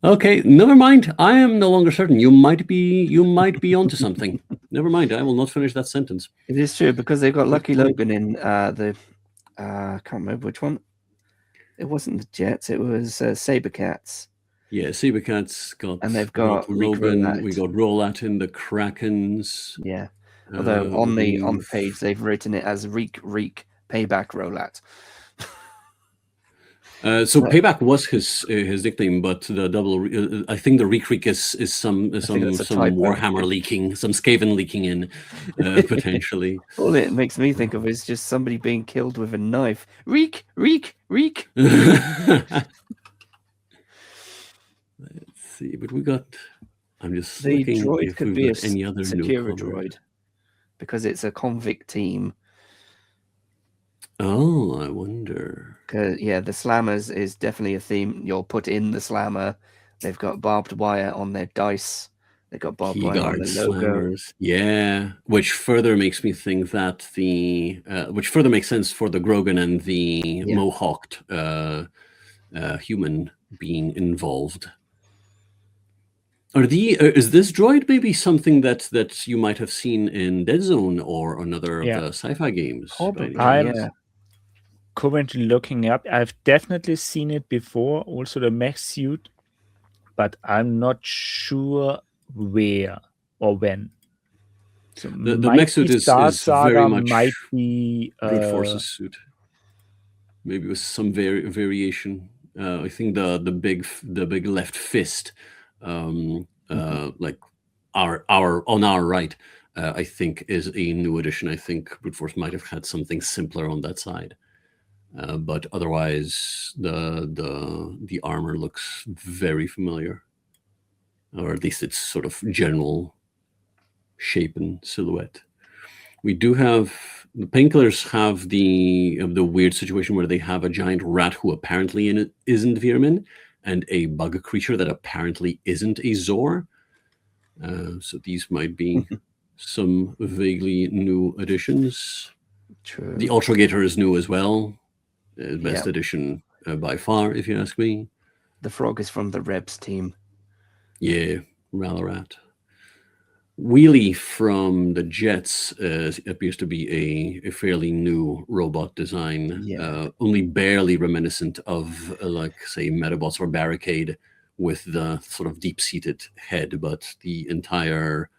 Okay, never mind. I am no longer certain. You might be onto something. Never mind. I will not finish that sentence. It is true, because they've got Lucky Logan in the I can't remember which one. It wasn't the Jets. It was Sabercats. Yeah, Sabercats got, and they've got Logan. We got Rolat in the Krakens. Yeah, although on the page they've written it as Reek Payback Rolat. So Payback was his nickname, but the double I think the Reek is some Warhammer leaking, some Skaven leaking in potentially. All it makes me think of is just somebody being killed with a knife. Reek. Let's see, but we got. I'm just the looking droid if could we've be got any other secure newcomer. droid, because it's a convict team. Oh, I wonder. Yeah, the Slammers is definitely a theme. You'll put in the Slammer. They've got barbed wire on their dice. They've got barbed wire on the logo. Slammers. Yeah, which further makes me think that which further makes sense for the Grogan and the Mohawked human being involved. Is this droid maybe something that you might have seen in Dead Zone or another of the sci-fi games? I'm currently looking up. I've definitely seen it before, also the mech suit, but I'm not sure where or when. So the mech suit is very much might be Brute Force's suit. Maybe with some variation. I think the big left fist, like our on our right, I think is a new addition. I think Brute Force might have had something simpler on that side. but otherwise the armor looks very familiar, or at least its sort of general shape and silhouette. We do have the painkillers have the weird situation where they have a giant rat who apparently isn't Veerman, and a bug creature that apparently isn't a Zor. So these might be some vaguely new additions. True. The Ultragator is new as well. Best addition by far, if you ask me. The frog is from the Rebs team. Yeah, Ralarat. Wheelie from the Jets appears to be a fairly new robot design, only barely reminiscent of, like, say, Metabots or Barricade with the sort of deep-seated head, but the entire...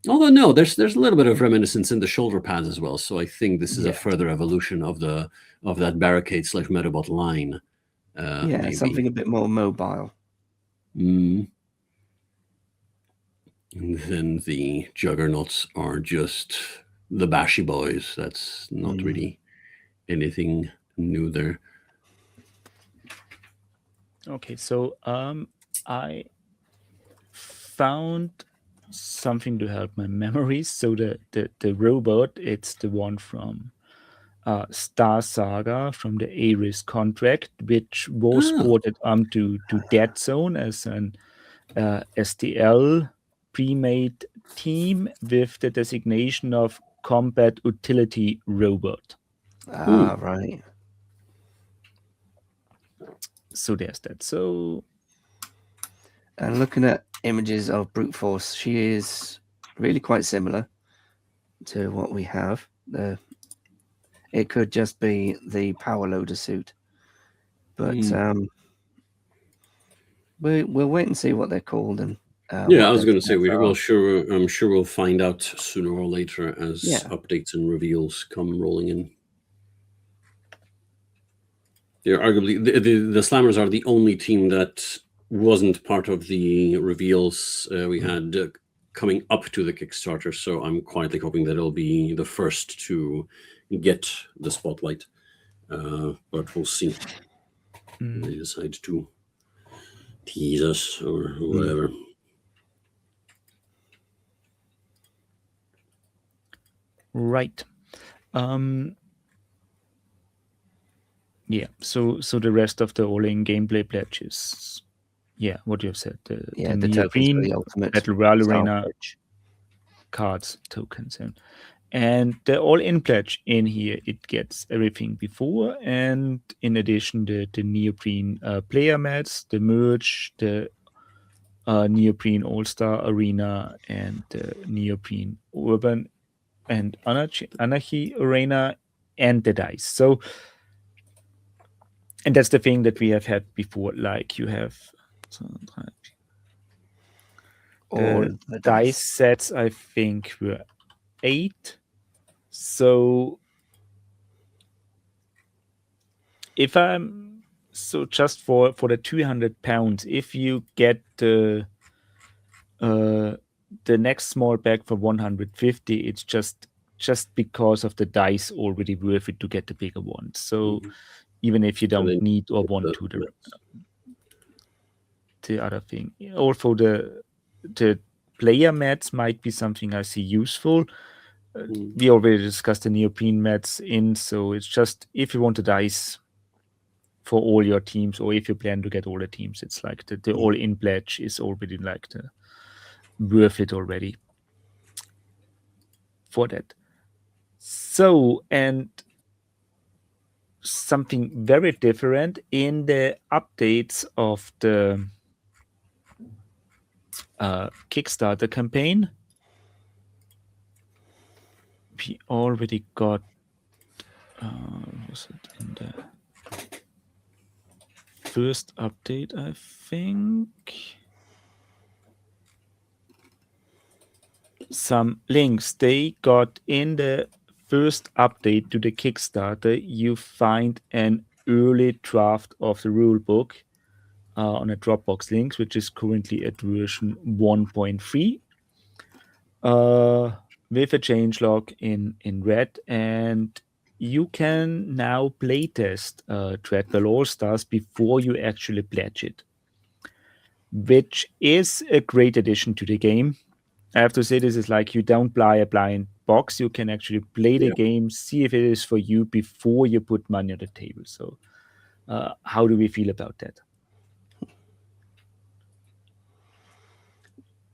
Although, no, there's a little bit of reminiscence in the shoulder pads as well, so I think this is a further evolution of that Barricade / Metabot line. Maybe. Something a bit more mobile. And then the Juggernauts are just the Bashy Boys. That's not really anything new there. Okay, so I found something to help my memories. So the robot, it's the one from Star Saga, from the Ares contract, which was ported to Dead Zone as an STL pre-made team with the designation of Combat Utility Robot. Right. So there's that. So, and looking at images of Brute Force, she is really quite similar to what we have. It could just be the power loader suit, but we'll wait and see what they're called. And I was going to say I'm sure we'll find out sooner or later as updates and reveals come rolling in. They're arguably the Slammers are the only team that wasn't part of the reveals we had coming up to the Kickstarter. So I'm quietly hoping that it'll be the first to get the spotlight. But we'll see. They decide to tease us or whatever. Right. So the rest of the all-in gameplay pledges. Yeah, what you have said. The neoprene, the ultimate Battle Royale Arena cards, tokens, and the all-in pledge in here, it gets everything before, and in addition the neoprene player mats, the merch, the neoprene All-Star Arena, and the neoprene Urban and Anarchy Arena, and the dice. So, and that's the thing that we have had before, like you have the dice sets, I think, were 8. So just for the 200 pounds, if you get the next small bag for 150, it's just because of the dice already worth it to get the bigger one. So even if you don't need or want to, the other thing. Also, the player mats might be something I see useful. We already discussed the neoprene mats so it's just if you want the dice for all your teams, or if you plan to get all the teams, it's like the all-in pledge is already like the worth it already for that. So, and something very different in the updates of the Kickstarter campaign. We already got was it in the first update, I think, some links they got in the first update to the Kickstarter. You find an early draft of the rulebook on a Dropbox link, which is currently at version 1.3 with a changelog in red, and you can now playtest Dreadball All-Stars before you actually pledge it, which is a great addition to the game. I have to say, this is like, you don't buy a blind box. You can actually play the game, see if it is for you before you put money on the table. So how do we feel about that?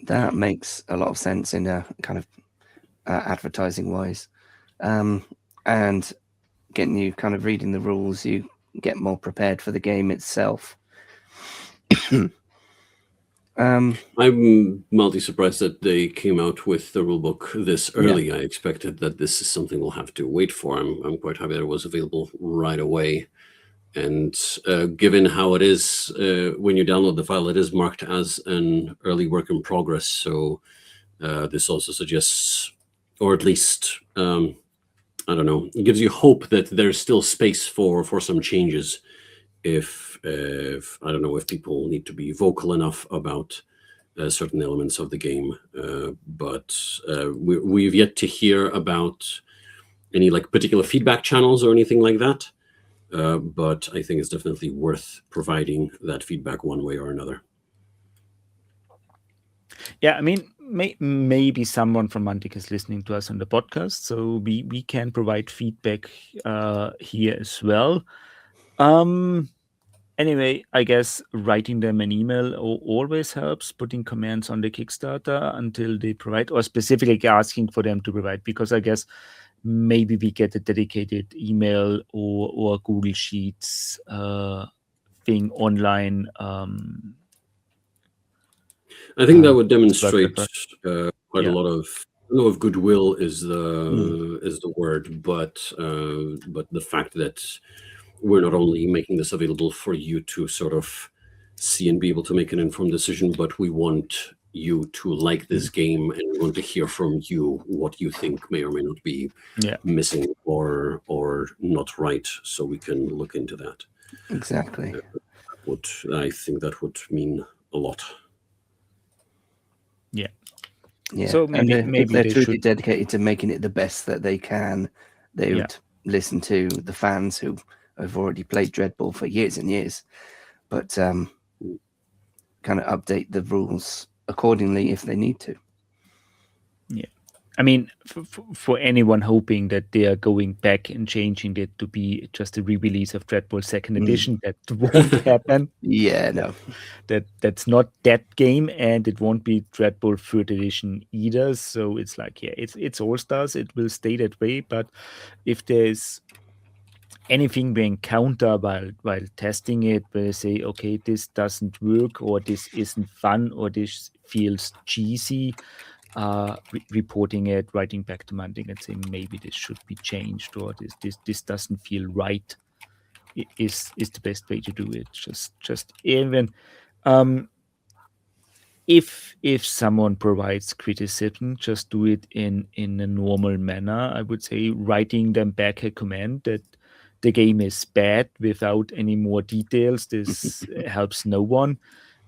That makes a lot of sense in a kind of advertising wise, and getting you kind of reading the rules, you get more prepared for the game itself. I'm mildly surprised that they came out with the rulebook this early. I expected that this is something we'll have to wait for. I'm quite happy that it was available right away. And given how it is, when you download the file, it is marked as an early work in progress. So this also suggests, or at least, I don't know, it gives you hope that there's still space for some changes if I don't know, if people need to be vocal enough about certain elements of the game. But we've yet to hear about any like particular feedback channels or anything like that. But I think it's definitely worth providing that feedback one way or another. Yeah, I mean, maybe someone from Mantic is listening to us on the podcast, so we can provide feedback here as well. Anyway, I guess writing them an email always helps, putting comments on the Kickstarter until they provide, or specifically asking for them to provide, because I guess maybe we get a dedicated email or Google Sheets thing online. I think that would demonstrate quite Yeah. a lot of, I don't know if goodwill is the word, but the fact that we're not only making this available for you to sort of see and be able to make an informed decision, but we want you to like this game, and we want to hear from you what you think may or may not be missing or not right, so we can look into that. Exactly. I think that would mean a lot. Yeah. Yeah. So maybe if they're they truly should dedicated to making it the best that they can, they would listen to the fans who have already played Dreadball for years and years, but kind of update the rules accordingly if they need to. Yeah. I mean, for anyone hoping that they are going back and changing it to be just a re-release of Dreadball Second Edition, that won't happen. No. That's not that game, and it won't be Dreadball Third Edition either. So it's like, it's All Stars. It will stay that way. But if there's anything we encounter while testing it, where they say, okay, this doesn't work, or this isn't fun, or this feels cheesy, reporting it, writing back to Mantic and saying maybe this should be changed, or this doesn't feel right, is the best way to do it. Just even if someone provides criticism, just do it in a normal manner. I would say writing them back a comment that the game is bad without any more details. This helps no one.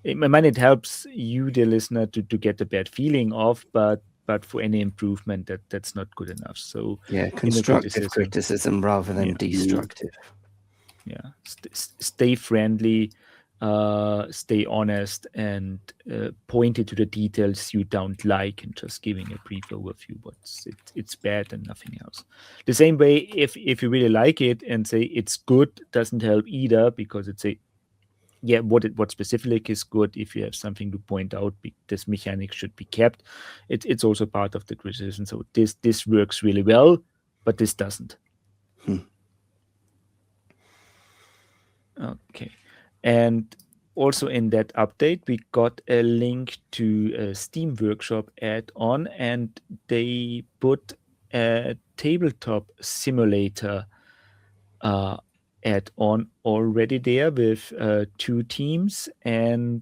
I mean, it helps you, the listener, to get a bad feeling of, but for any improvement, that's not good enough. So constructive criticism rather than destructive. Yeah, stay friendly, stay honest, and point it to the details you don't like, and just giving a brief overview. But it's bad and nothing else. The same way, if you really like it and say it's good, doesn't help either, because it's what specific is good. If you have something to point out, this mechanic should be kept. It's also part of the criticism. So this works really well, but this doesn't. Okay. And also in that update, we got a link to a Steam Workshop add-on, and they put a tabletop simulator add-on already there with 2 teams and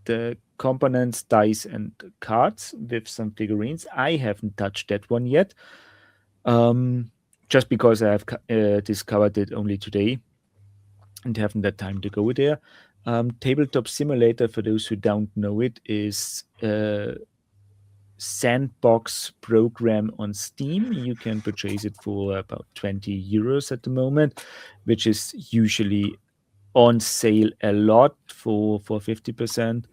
the components, dice, and cards with some figurines. I haven't touched that one yet, just because I have discovered it only today and haven't had time to go there. Tabletop Simulator, for those who don't know it, is sandbox program on Steam. You can purchase it for about 20 euros at the moment, which is usually on sale a lot for 50%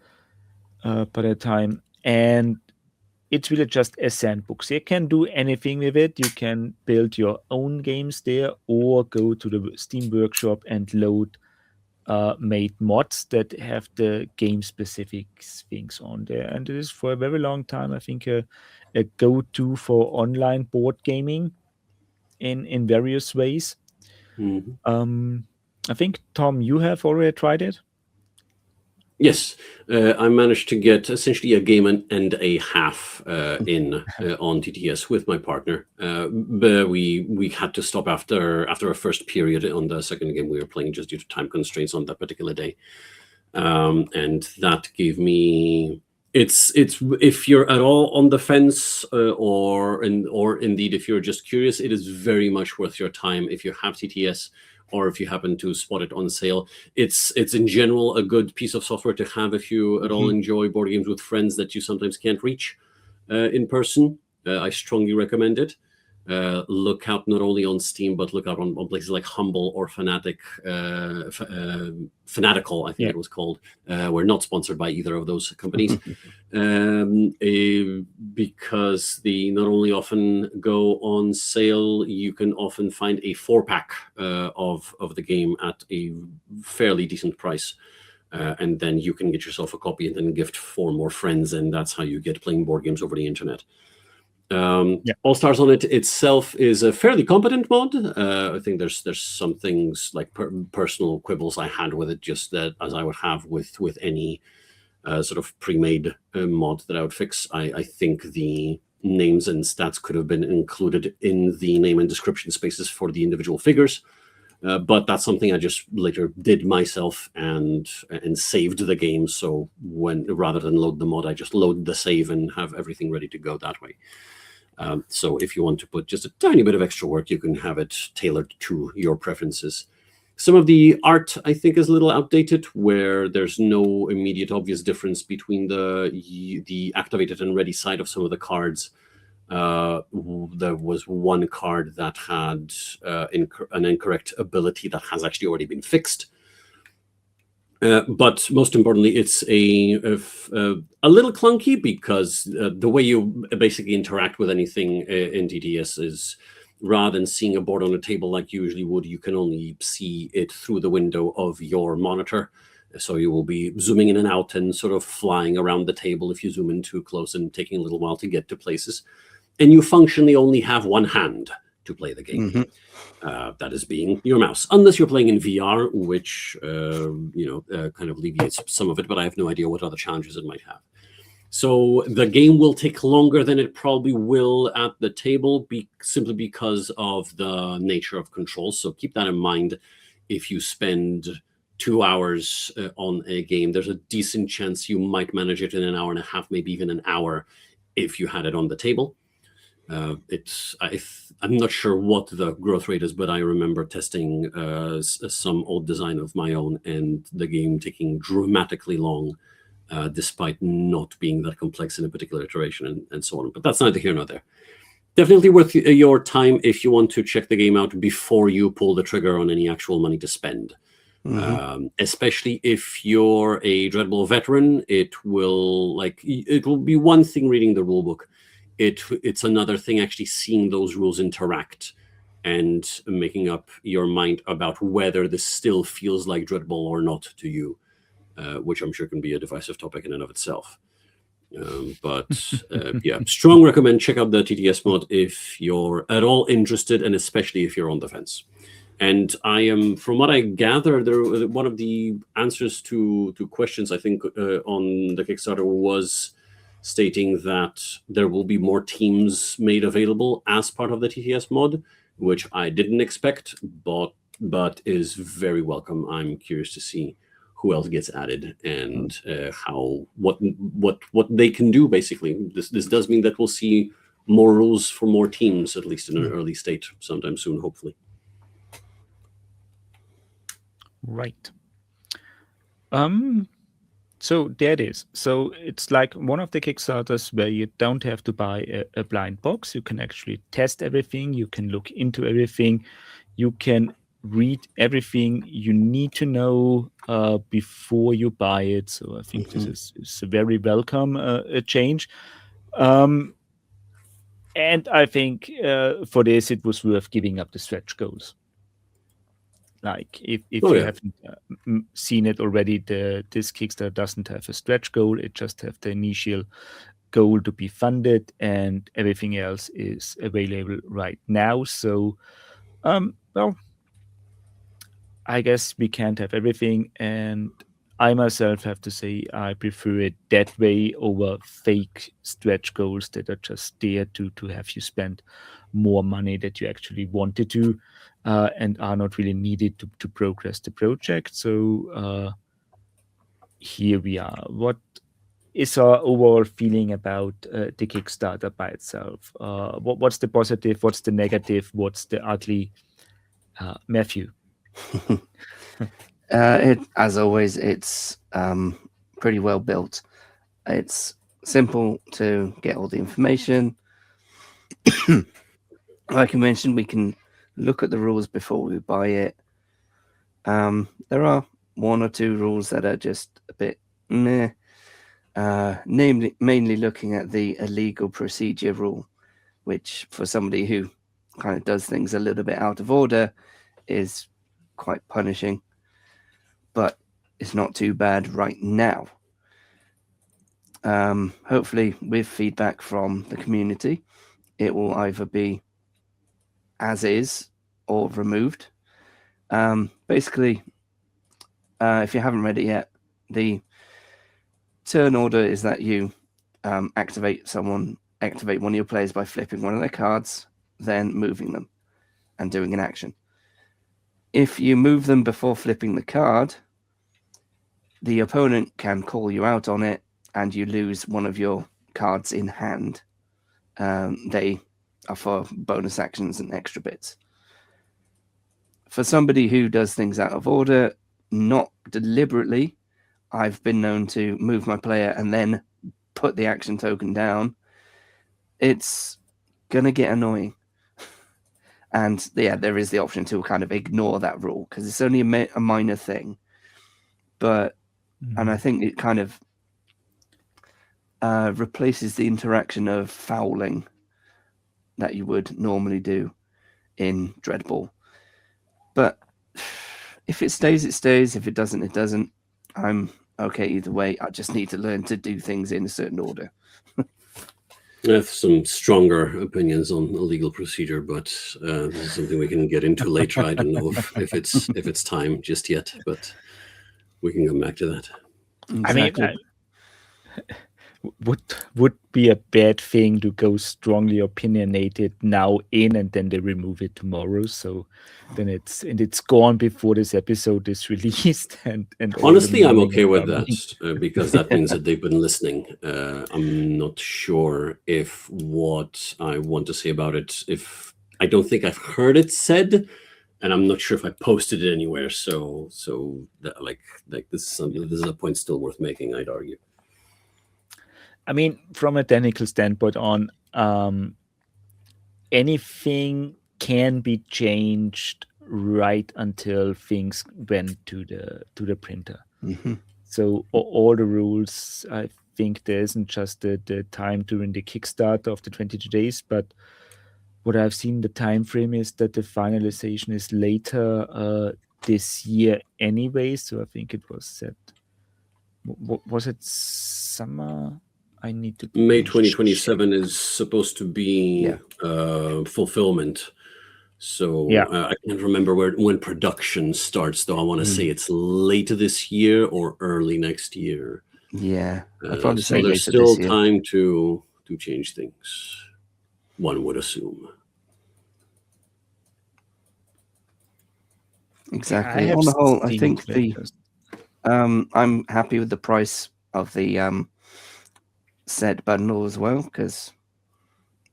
by the time. And it's really just a sandbox. You can do anything with it. You can build your own games there or go to the Steam Workshop and load made mods that have the game-specific things on there. And it is for a very long time, I think, a go-to for online board gaming in various ways. I think, Tom, you have already tried it? Yes, I managed to get essentially a game and a half in on TTS with my partner, but we had to stop after a first period on the second game we were playing just due to time constraints on that particular day, and that gave me. It's if you're at all on the fence or indeed if you're just curious, it is very much worth your time if you have TTS. Or if you happen to spot it on sale. It's in general a good piece of software to have if you at all enjoy board games with friends that you sometimes can't reach in person. I strongly recommend it. Look out not only on Steam, but look out on places like Humble or Fanatical, I think it was called. We're not sponsored by either of those companies because they not only often go on sale, you can often find a 4-pack of the game at a fairly decent price. And then you can get yourself a copy and then gift 4 more friends, and that's how you get playing board games over the internet. All Stars on it itself is a fairly competent mod. I think there's some things like personal quibbles I had with it, just that as I would have with any sort of pre-made mod that I would fix. I think the names and stats could have been included in the name and description spaces for the individual figures. But that's something I just later did myself and saved the game. So rather than load the mod, I just load the save and have everything ready to go that way. So if you want to put just a tiny bit of extra work, you can have it tailored to your preferences. Some of the art, I think, is a little outdated, where there's no immediate obvious difference between the activated and ready side of some of the cards. There was one card that had an incorrect ability that has actually already been fixed. But most importantly, it's a little clunky because the way you basically interact with anything in TTS is, rather than seeing a board on a table like you usually would, you can only see it through the window of your monitor. So you will be zooming in and out and sort of flying around the table if you zoom in too close and taking a little while to get to places. And you functionally only have one hand to play the game. That is being your mouse, unless you're playing in VR, which kind of alleviates some of it, but I have no idea what other challenges it might have. So the game will take longer than it probably will at the table, simply because of the nature of controls. So keep that in mind. If you spend 2 hours on a game, there's a decent chance you might manage it in an hour and a half, maybe even an hour, if you had it on the table. I'm not sure what the growth rate is, but I remember testing some old design of my own and the game taking dramatically long, despite not being that complex in a particular iteration and so on. But that's neither here nor there. Definitely worth your time if you want to check the game out before you pull the trigger on any actual money to spend. Especially if you're a Dreadball veteran, it will be one thing reading the rulebook. It's another thing actually seeing those rules interact and making up your mind about whether this still feels like Dreadball or not to you, which I'm sure can be a divisive topic in and of itself. Strong recommend. Check out the TTS mod if you're at all interested, and especially if you're on the fence. And from what I gather, one of the answers to questions I think on the Kickstarter was stating that there will be more teams made available as part of the TTS mod, which I didn't expect, but is very welcome. I'm curious to see who else gets added and what they can do. Basically, this does mean that we'll see more rules for more teams, at least in an early state, sometime soon, hopefully. Right. So there it is. So it's like one of the Kickstarters where you don't have to buy a blind box. You can actually test everything. You can look into everything. You can read everything you need to know before you buy it. So I think this is a very welcome change. And I think for this, it was worth giving up the stretch goals. Like if Oh, you yeah. haven't seen it already, this Kickstarter doesn't have a stretch goal. It just have the initial goal to be funded, and everything else is available right now. So, well, I guess we can't have everything, and I myself have to say I prefer it that way over fake stretch goals that are just there to have you spend more money that you actually wanted to, and are not really needed to progress the project. So here we are. What is our overall feeling about the Kickstarter by itself? What's the positive? What's the negative? What's the ugly? Matthew. As always, it's pretty well built. It's simple to get all the information. Like I mentioned, we can look at the rules before we buy it. There are one or two rules that are just a bit meh. Mainly looking at the illegal procedure rule, which for somebody who kind of does things a little bit out of order is quite punishing, but it's not too bad right now. Hopefully with feedback from the community, it will either be as is or removed. Basically, if you haven't read it yet, the turn order is that you activate one of your players by flipping one of their cards, then moving them and doing an action. If you move them before flipping the card, the opponent can call you out on it and you lose one of your cards in hand. They are for bonus actions and extra bits. For somebody who does things out of order, not deliberately, I've been known to move my player and then put the action token down. It's going to get annoying. And yeah, there is the option to kind of ignore that rule because it's only a minor thing. But, and I think it kind of replaces the interaction of fouling that you would normally do in Dreadball. But if it stays, it stays. If it doesn't, it doesn't. I'm okay either way. I just need to learn to do things in a certain order. I have some stronger opinions on illegal procedure, but this is something we can get into later. I don't know if it's time just yet, but we can come back to that. Exactly. I mean, would be a bad thing to go strongly opinionated now in and then they remove it tomorrow. So then it's gone before this episode is released. And honestly, I'm okay with that because that means that they've been listening. I'm not sure if what I want to say about it, if I don't think I've heard it said, and I'm not sure if I posted it anywhere. So that, like this is a point still worth making, I'd argue. I mean, from a technical standpoint on anything can be changed right until things went to the printer. So all the rules, I think there isn't just the time during the Kickstarter of the 22 days, but what I've seen the time frame is that the finalization is later this year anyway. So I think it was set. Was it summer? I need to. May 2027 is supposed to be fulfillment. So I can't remember when production starts, though. I want to say it's later this year or early next year. Yeah, I'd probably say so there's later still this year. time to change things, one would assume. Exactly. On the whole, I think I'm happy with the price of the set bundle as well, because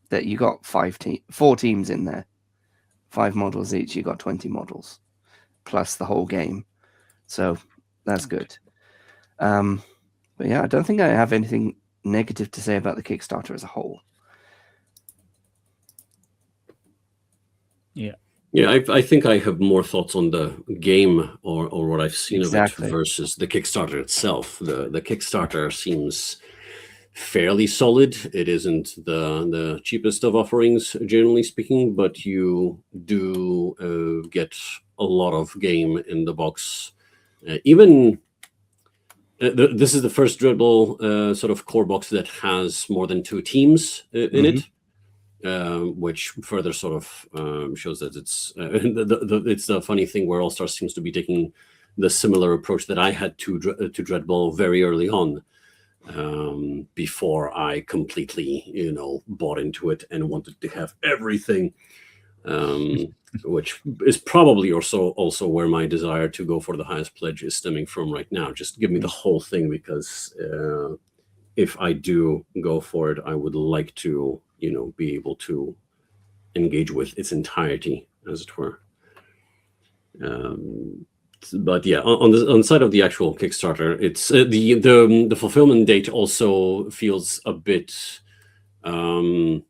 that you got 4 teams in there, 5 models each. You got 20 models plus the whole game, so that's good. But yeah, I don't think I have anything negative to say about the Kickstarter as a whole. Yeah. Yeah, I think I have more thoughts on the game or what I've seen Exactly. of it versus the Kickstarter itself. The Kickstarter seems fairly solid. It isn't the cheapest of offerings, generally speaking, but you do get a lot of game in the box. Even this is the first Dreadball sort of core box that has more than 2 teams in it. Which further sort of shows that it's it's the funny thing where All Stars seems to be taking the similar approach that I had to Dreadball very early on, before I completely bought into it and wanted to have everything, which is probably also where my desire to go for the highest pledge is stemming from right now. Just give me the whole thing, because if I do go for it, I would like to be able to engage with its entirety, as it were. But yeah, on the side of the actual Kickstarter, it's the fulfillment date also feels a bit. I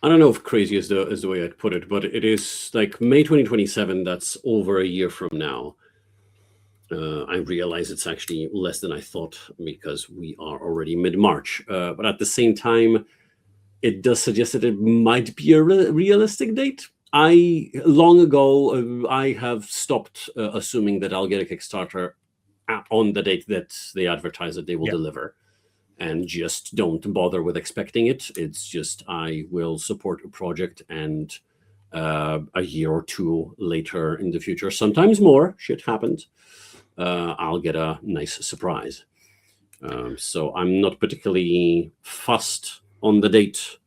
don't know if crazy is the way I'd put it, but it is like May 2027. That's over a year from now. I realize it's actually less than I thought, because we are already mid-March. But at the same time, it does suggest that it might be a realistic date. Long ago, I have stopped assuming that I'll get a Kickstarter on the date that they advertise that they will deliver, and just don't bother with expecting it. It's just I will support a project, and a year or 2 later in the future, sometimes more, shit happens, I'll get a nice surprise. So I'm not particularly fussed on the date.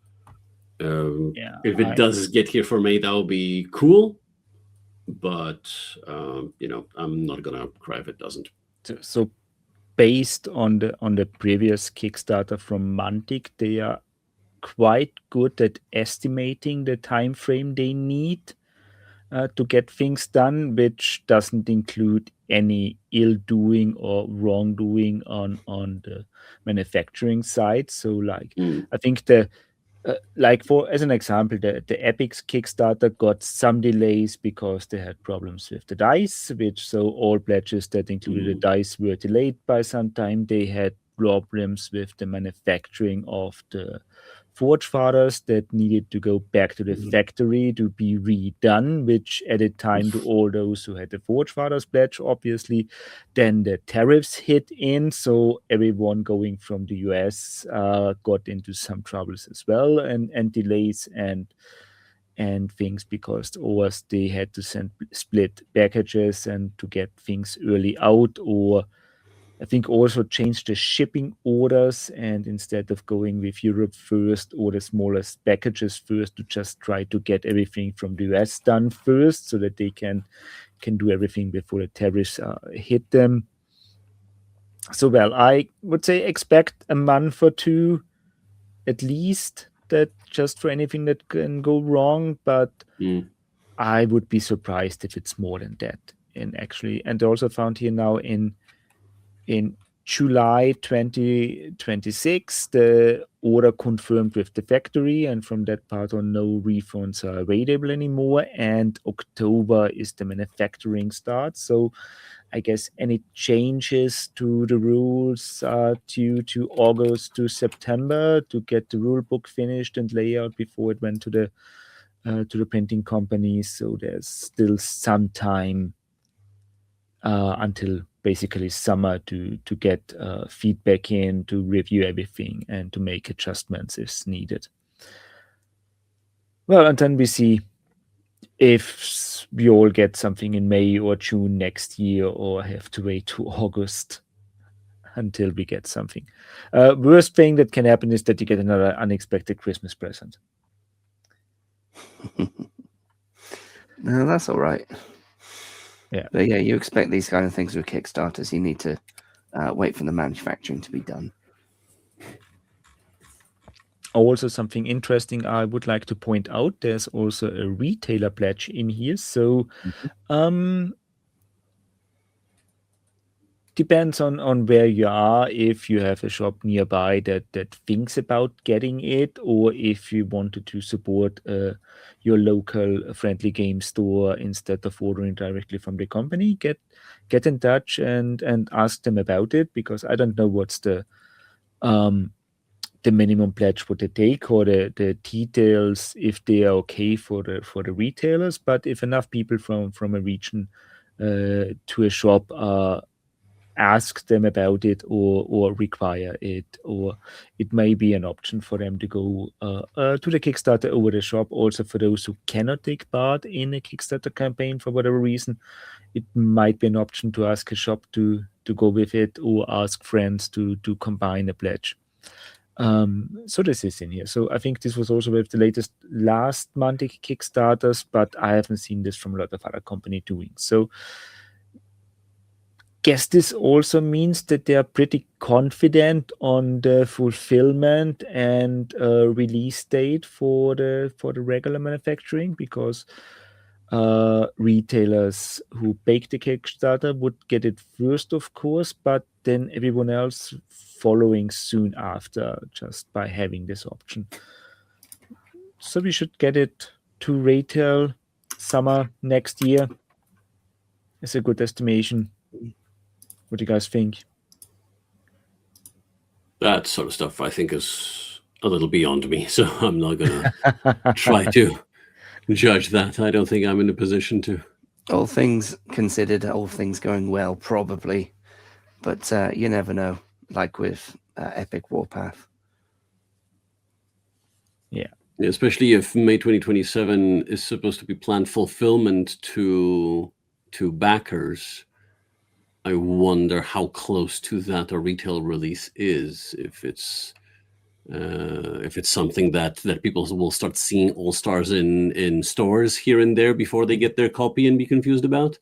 If it does get here for May, that'll be cool. But I'm not gonna cry if it doesn't. So based on the previous Kickstarter from Mantic, they are quite good at estimating the time frame they need to get things done, which doesn't include any ill doing or wrongdoing on the manufacturing side. So I think as an example, the Epic's Kickstarter got some delays because they had problems with the dice, so all pledges that included the dice were delayed by some time. They had problems with the manufacturing of the Forge Fathers that needed to go back to the factory to be redone, which added time to all those who had the Forge Fathers pledge, obviously. Then the tariffs hit in, so everyone going from the US got into some troubles as well, and delays and things, because they had to send split packages and to get things early out, or I think also change the shipping orders, and instead of going with Europe first or the smallest packages first, to just try to get everything from the US done first, so that they can do everything before the tariffs hit them. So I would say expect a month or 2 at least, that just for anything that can go wrong, but I would be surprised if it's more than that. And I also found here now in July 2026, the order confirmed with the factory, and from that part on, no refunds are available anymore. And October is the manufacturing start. So I guess any changes to the rules are due to August to September to get the rule book finished and layout before it went to the printing companies. So there's still some time until basically summer to get feedback in, to review everything, and to make adjustments if needed. Well, and then we see if we all get something in May or June next year, or have to wait to August until we get something. Worst thing that can happen is that you get another unexpected Christmas present. No, that's all right. Yeah. But yeah, you expect these kind of things with Kickstarters. You need to wait for the manufacturing to be done. Also, something interesting I would like to point out, there's also a retailer pledge in here. So depends on where you are. If you have a shop nearby that thinks about getting it, or if you wanted to support your local friendly game store instead of ordering directly from the company, get in touch and ask them about it, because I don't know what's the minimum pledge what they take, or the details, if they are okay for the retailers. But if enough people from a region to a shop ask them about it, or require it, or it may be an option for them to go to the Kickstarter over the shop. Also, for those who cannot take part in a Kickstarter campaign for whatever reason, it might be an option to ask a shop to go with it, or ask friends to combine a pledge. So this is in here. So I think this was also with the last Mantic Kickstarters, but I haven't seen this from a lot of other company doing. So guess this also means that they are pretty confident on the fulfillment and release date for the regular manufacturing, because retailers who bake the Kickstarter would get it first, of course, but then everyone else following soon after, just by having this option. So we should get it to retail summer next year. It's a good estimation. What do you guys think? That sort of stuff, I think, is a little beyond me, so I'm not going to try to judge that. I don't think I'm in a position to. All things considered, all things going well, probably. But you never know, like with Epic Warpath. Yeah. Especially if May 2027 is supposed to be planned fulfillment to backers. I wonder how close to that a retail release is. If it's something that people will start seeing All-Stars in stores here and there before they get their copy and be confused about,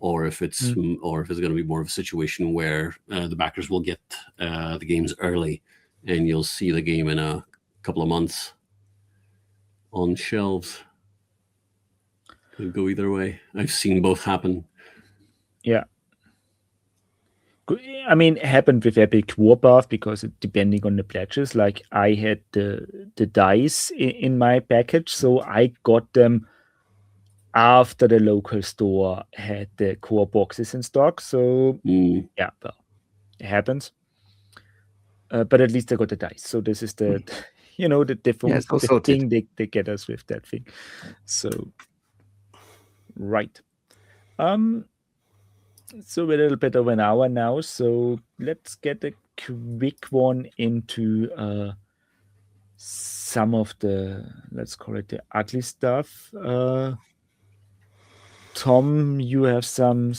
or if it's going to be more of a situation where the backers will get the games early, and you'll see the game in a couple of months on shelves. Could go either way. I've seen both happen. Yeah. I mean, it happened with Epic Warpath, because depending on the pledges, like I had the dice in my package, so I got them after the local store had the core boxes in stock. So yeah, well, it happens. But at least I got the dice. So this is the the thing they get us with that thing. So right. So we're a little bit over an hour now, so let's get a quick one into some of the, let's call it the ugly stuff. Tom, you have some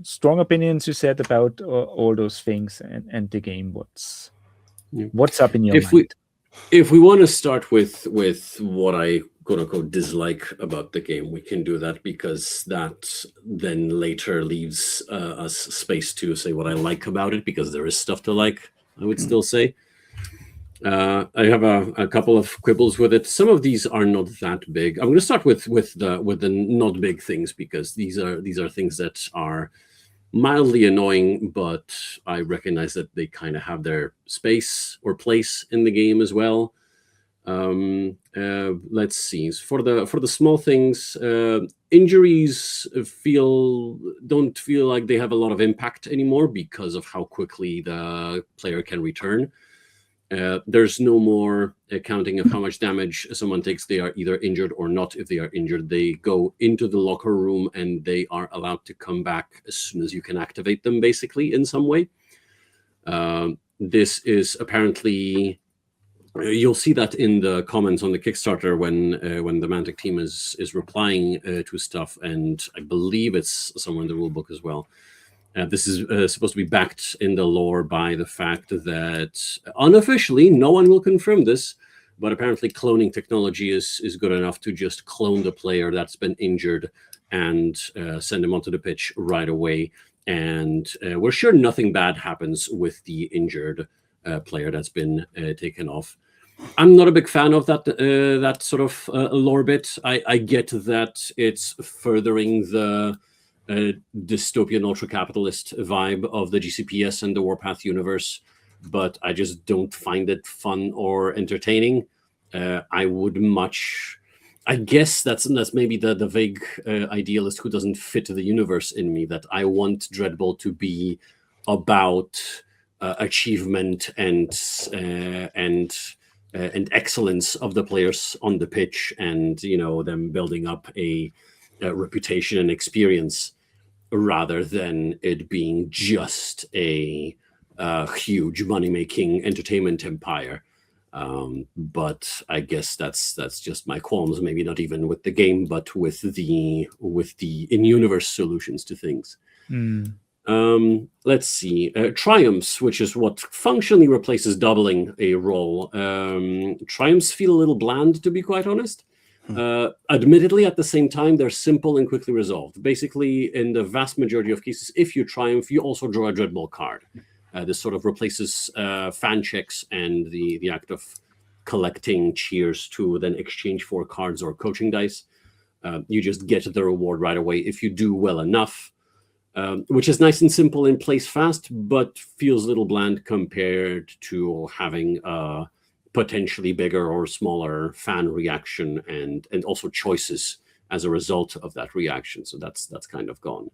strong opinions, you said, about all those things and the game. What's up in your mind? If we want to start with what I quote unquote dislike about the game, we can do that, because that then later leaves us space to say what I like about it, because there is stuff to like, I would still say. I have a couple of quibbles with it. Some of these are not that big. I'm going to start with the not big things, because these are things that are mildly annoying, but I recognize that they kind of have their space or place in the game as well. Let's see. For the small things, injuries don't feel like they have a lot of impact anymore, because of how quickly the player can return. There's no more counting of how much damage someone takes. They are either injured or not. If they are injured, they go into the locker room and they are allowed to come back as soon as you can activate them, basically, in some way. This is apparently... You'll see that in the comments on the Kickstarter when the Mantic team is replying to stuff, and I believe it's somewhere in the rulebook as well. This is supposed to be backed in the lore by the fact that unofficially, no one will confirm this, but apparently cloning technology is good enough to just clone the player that's been injured and send them onto the pitch right away. And we're sure nothing bad happens with the injured player that's been taken off. I'm not a big fan of that sort of lore bit. I get that it's furthering the dystopian ultra-capitalist vibe of the GCPS and the Warpath universe, but I just don't find it fun or entertaining. I would much... I guess that's maybe the vague idealist who doesn't fit the universe in me, that I want Dreadball to be about achievement and excellence of the players on the pitch, and them building up a reputation and experience, rather than it being just a huge money-making entertainment empire. But I guess that's just my qualms, maybe not even with the game, but with the in-universe solutions to things. Let's see. Triumphs, which is what functionally replaces doubling a roll. Triumphs feel a little bland, to be quite honest. Admittedly, at the same time, they're simple and quickly resolved. Basically, in the vast majority of cases, if you triumph, you also draw a Dreadball card. This sort of replaces fan checks and the act of collecting cheers to then exchange for cards or coaching dice. You just get the reward right away if you do well enough, which is nice and simple and plays fast, but feels a little bland compared to having a potentially bigger or smaller fan reaction and also choices as a result of that reaction. So that's kind of gone.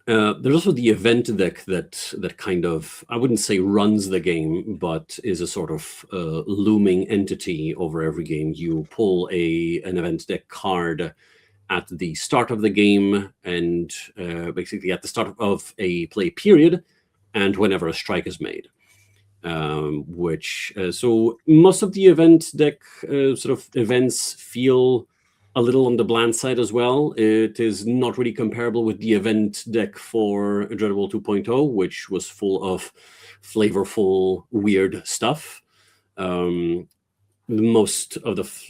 There's also the event deck that kind of, I wouldn't say runs the game, but is a sort of looming entity over every game. You pull an event deck card at the start of the game, and basically at the start of a play period, and whenever a strike is made. So most of the event deck sort of events feel a little on the bland side as well. It is not really comparable with the event deck for Dreadball 2.0, which was full of flavorful, weird stuff. Most of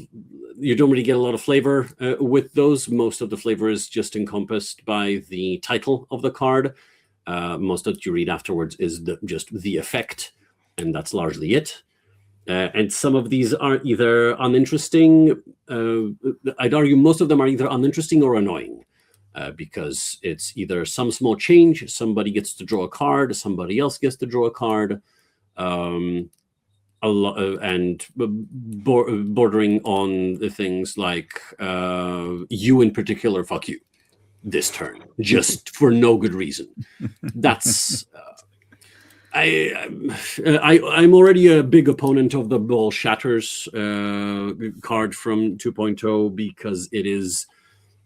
you don't really get a lot of flavor with those. Most of the flavor is just encompassed by the title of the card. Most of what you read afterwards is just the effect, and that's largely it. And some of these are either uninteresting. I'd argue most of them are either uninteresting or annoying, because it's either some small change, somebody gets to draw a card, somebody else gets to draw a card, and bordering on the things like you in particular, fuck you, this turn, just for no good reason. That's... I'm already a big opponent of the Ball Shatters card from 2.0, because it is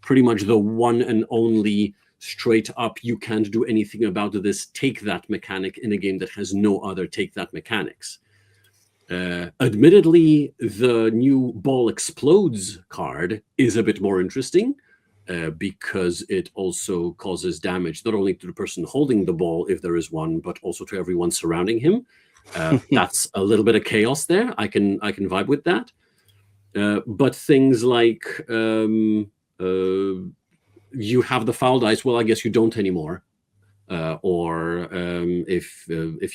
pretty much the one and only straight up, you can't do anything about this, take that mechanic in a game that has no other take that mechanics. Admittedly, the new Ball Explodes card is a bit more interesting, because it also causes damage not only to the person holding the ball, if there is one, but also to everyone surrounding him. That's a little bit of chaos there. I can vibe with that. But things like you have the foul dice, well, I guess you don't anymore. Or if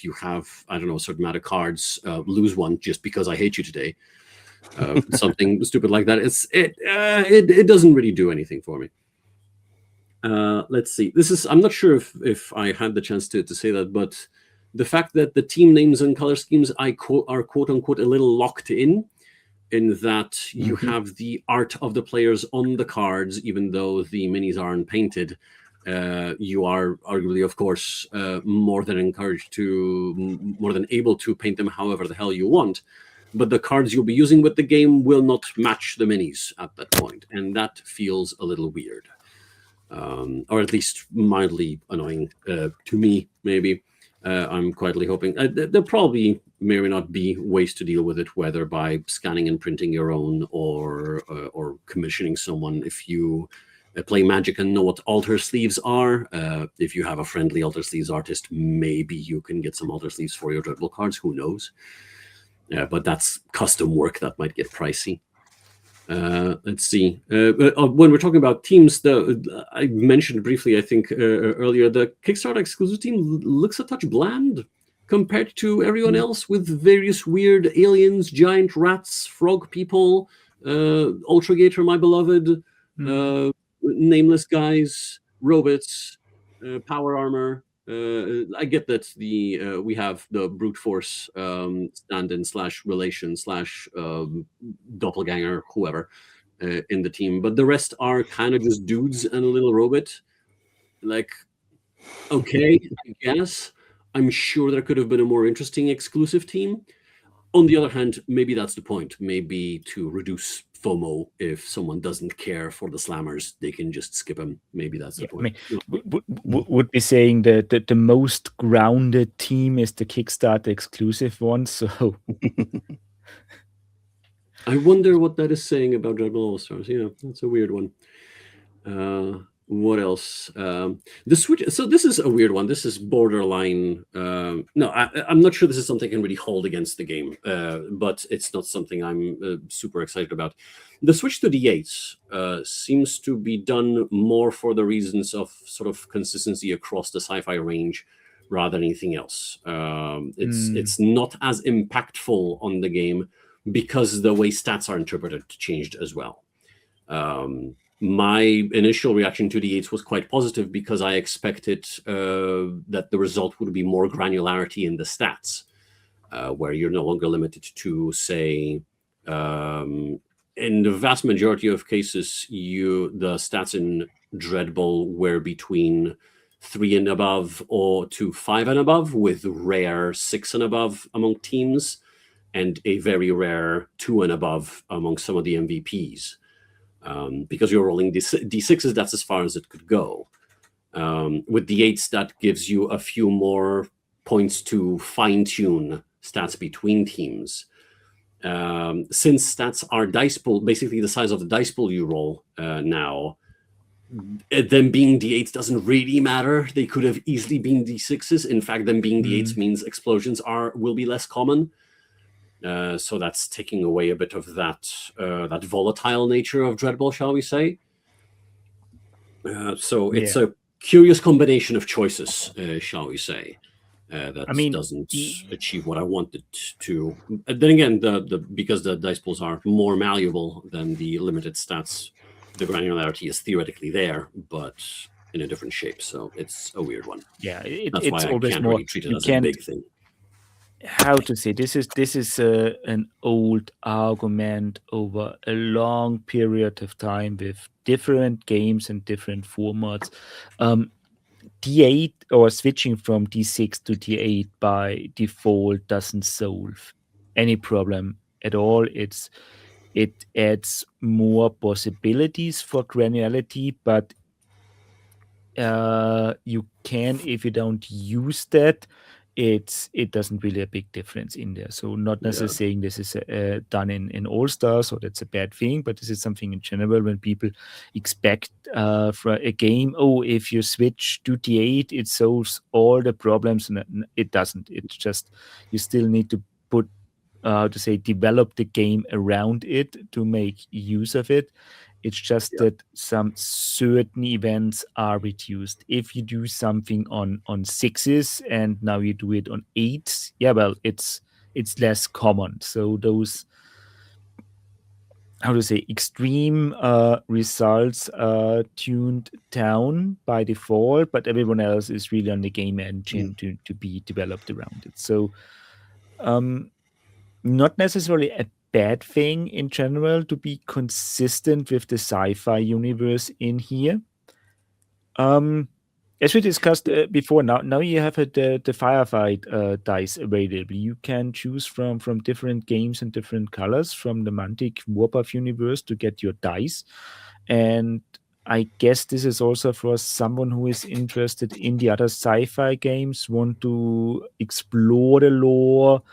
you have, I don't know, a certain amount of cards, lose one just because I hate you today. Something stupid like that. It doesn't really do anything for me. Let's see. I'm not sure if I had the chance to say that, but the fact that the team names and color schemes are quote unquote a little locked in that you have the art of the players on the cards, even though the minis aren't painted. You are arguably, of course, more than able to paint them however the hell you want. But the cards you'll be using with the game will not match the minis at that point. And that feels a little weird. Or at least mildly annoying to me, maybe. I'm quietly hoping. There probably may or may not be ways to deal with it, whether by scanning and printing your own or commissioning someone. If you play Magic and know what altar sleeves are, if you have a friendly altar sleeves artist, maybe you can get some altar sleeves for your Dreadball cards. Who knows? But that's custom work that might get pricey. Let's see. When we're talking about teams, I mentioned briefly, I think, earlier, the Kickstarter exclusive team looks a touch bland compared to everyone else, with various weird aliens, giant rats, frog people, Ultra Gator, my beloved, nameless guys, robots, power armor. I get that we have the brute force stand-in / relation / doppelganger, whoever, in the team, but the rest are kind of just dudes and a little robot. Like, okay, I guess. I'm sure there could have been a more interesting exclusive team. On the other hand, maybe that's the point. Maybe to reduce FOMO, if someone doesn't care for the slammers, they can just skip them. Maybe that's the point. I mean, would be saying that the most grounded team is the Kickstarter exclusive one. So I wonder what that is saying about Dreadball All-Stars. Yeah, that's a weird one. What else? The Switch. So this is a weird one. This is borderline. No, I'm not sure this is something I can really hold against the game, but it's not something I'm super excited about. The switch to D8s seems to be done more for the reasons of sort of consistency across the sci-fi range rather than anything else. It's not as impactful on the game because the way stats are interpreted changed as well. My initial reaction to the 8s was quite positive because I expected that the result would be more granularity in the stats, where you're no longer limited to, say, in the vast majority of cases, the stats in Dreadball were between 3 and above or to 5 and above, with rare 6 and above among teams, and a very rare 2 and above among some of the MVPs. Because you're rolling D6s, that's as far as it could go. With the 8s, that gives you a few more points to fine-tune stats between teams. Since stats are dice pool, basically the size of the dice pool you roll now, them being D8s doesn't really matter. They could have easily been D6s. In fact, them being D8s means explosions will be less common. So that's taking away a bit of that volatile nature of Dreadball, shall we say. So it's a curious combination of choices, shall we say, that doesn't achieve what I wanted to. Then again, because the dice pools are more malleable than the limited stats, the granularity is theoretically there, but in a different shape. So it's a weird one. Yeah, that's why I can't really treat it as a big thing. How to say, this is an old argument over a long period of time with different games and different formats. D8 or switching from D6 to D8 by default doesn't solve any problem at all. It adds more possibilities for granularity, but you can, if you don't use that, it doesn't really a big difference in there. So not necessarily saying this is done in All Stars or that's a bad thing, but this is something in general when people expect for a game, if you switch to D8, it solves all the problems, and it doesn't. It's just you still need to put develop the game around it to make use of it. It's just that some certain events are reduced. If you do something on 6s and now you do it on 8s, it's less common. So those, extreme results are tuned down by default, but everyone else is really on the game engine to be developed around it. So not necessarily a bad thing in general to be consistent with the sci-fi universe in here. As we discussed before, now you have the firefight dice available. You can choose from different games and different colors from the Mantic Warpath universe to get your dice. And I guess this is also for someone who is interested in the other sci-fi games, want to explore the lore,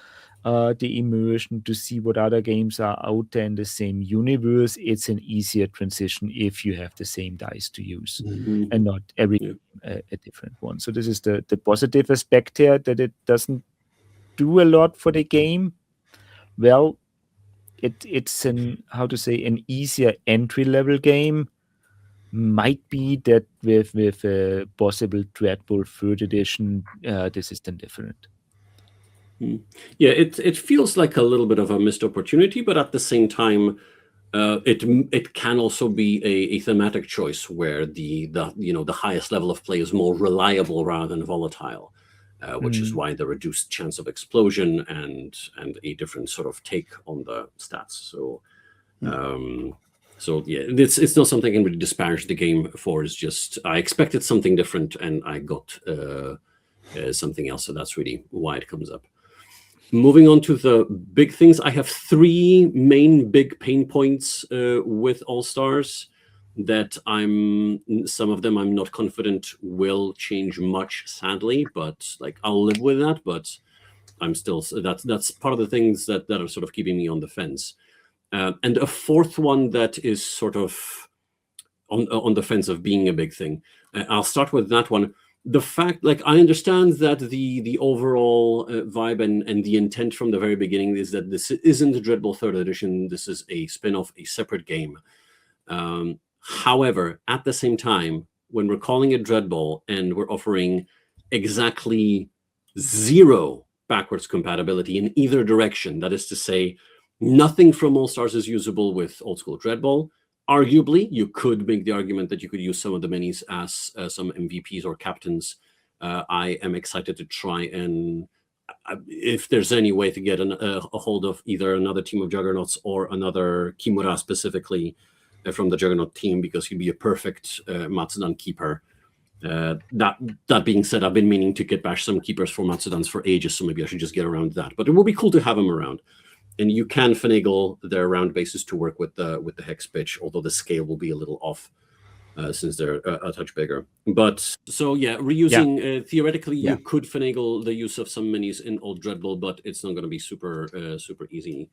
the immersion, to see what other games are out there in the same universe. It's an easier transition if you have the same dice to use and not every a different one. So this is the positive aspect here, that it doesn't do a lot for the game. Well, it's an easier entry level game. Might be that with a possible Dreadball 3rd edition, this is then different. Yeah, it feels like a little bit of a missed opportunity, but at the same time, It can also be a thematic choice where the highest level of play is more reliable rather than volatile, which is why the reduced chance of explosion and a different sort of take on the stats. So yeah, it's not something I can really disparage the game for. It's just I expected something different and I got something else. So that's really why it comes up. Moving on to the big things, I have 3 main big pain points with All Stars that some of them I'm not confident will change much, sadly, but like I'll live with that. But I'm still, that's part of the things that are sort of keeping me on the fence. And a 4th one that is sort of on the fence of being a big thing. I'll start with that one. The fact, like, I understand that the overall vibe and the intent from the very beginning is that this isn't the Dreadball 3rd edition. This is a spin-off, a separate game. However, at the same time, when we're calling it Dreadball and we're offering exactly 0 backwards compatibility in either direction, that is to say, nothing from All Stars is usable with old school Dreadball. Arguably, you could make the argument that you could use some of the minis as some MVPs or captains. I am excited to try and, if there's any way to get a hold of either another team of Juggernauts or another Kimura specifically from the Juggernaut team, because he'd be a perfect Matsudan keeper. That being said, I've been meaning to get back some keepers for Matsudans for ages, so maybe I should just get around that. But it will be cool to have him around. And you can finagle their round bases to work with the hex pitch, although the scale will be a little off since they're a touch bigger. But so yeah, reusing theoretically you could finagle the use of some minis in old Dreadball, but it's not going to be super easy.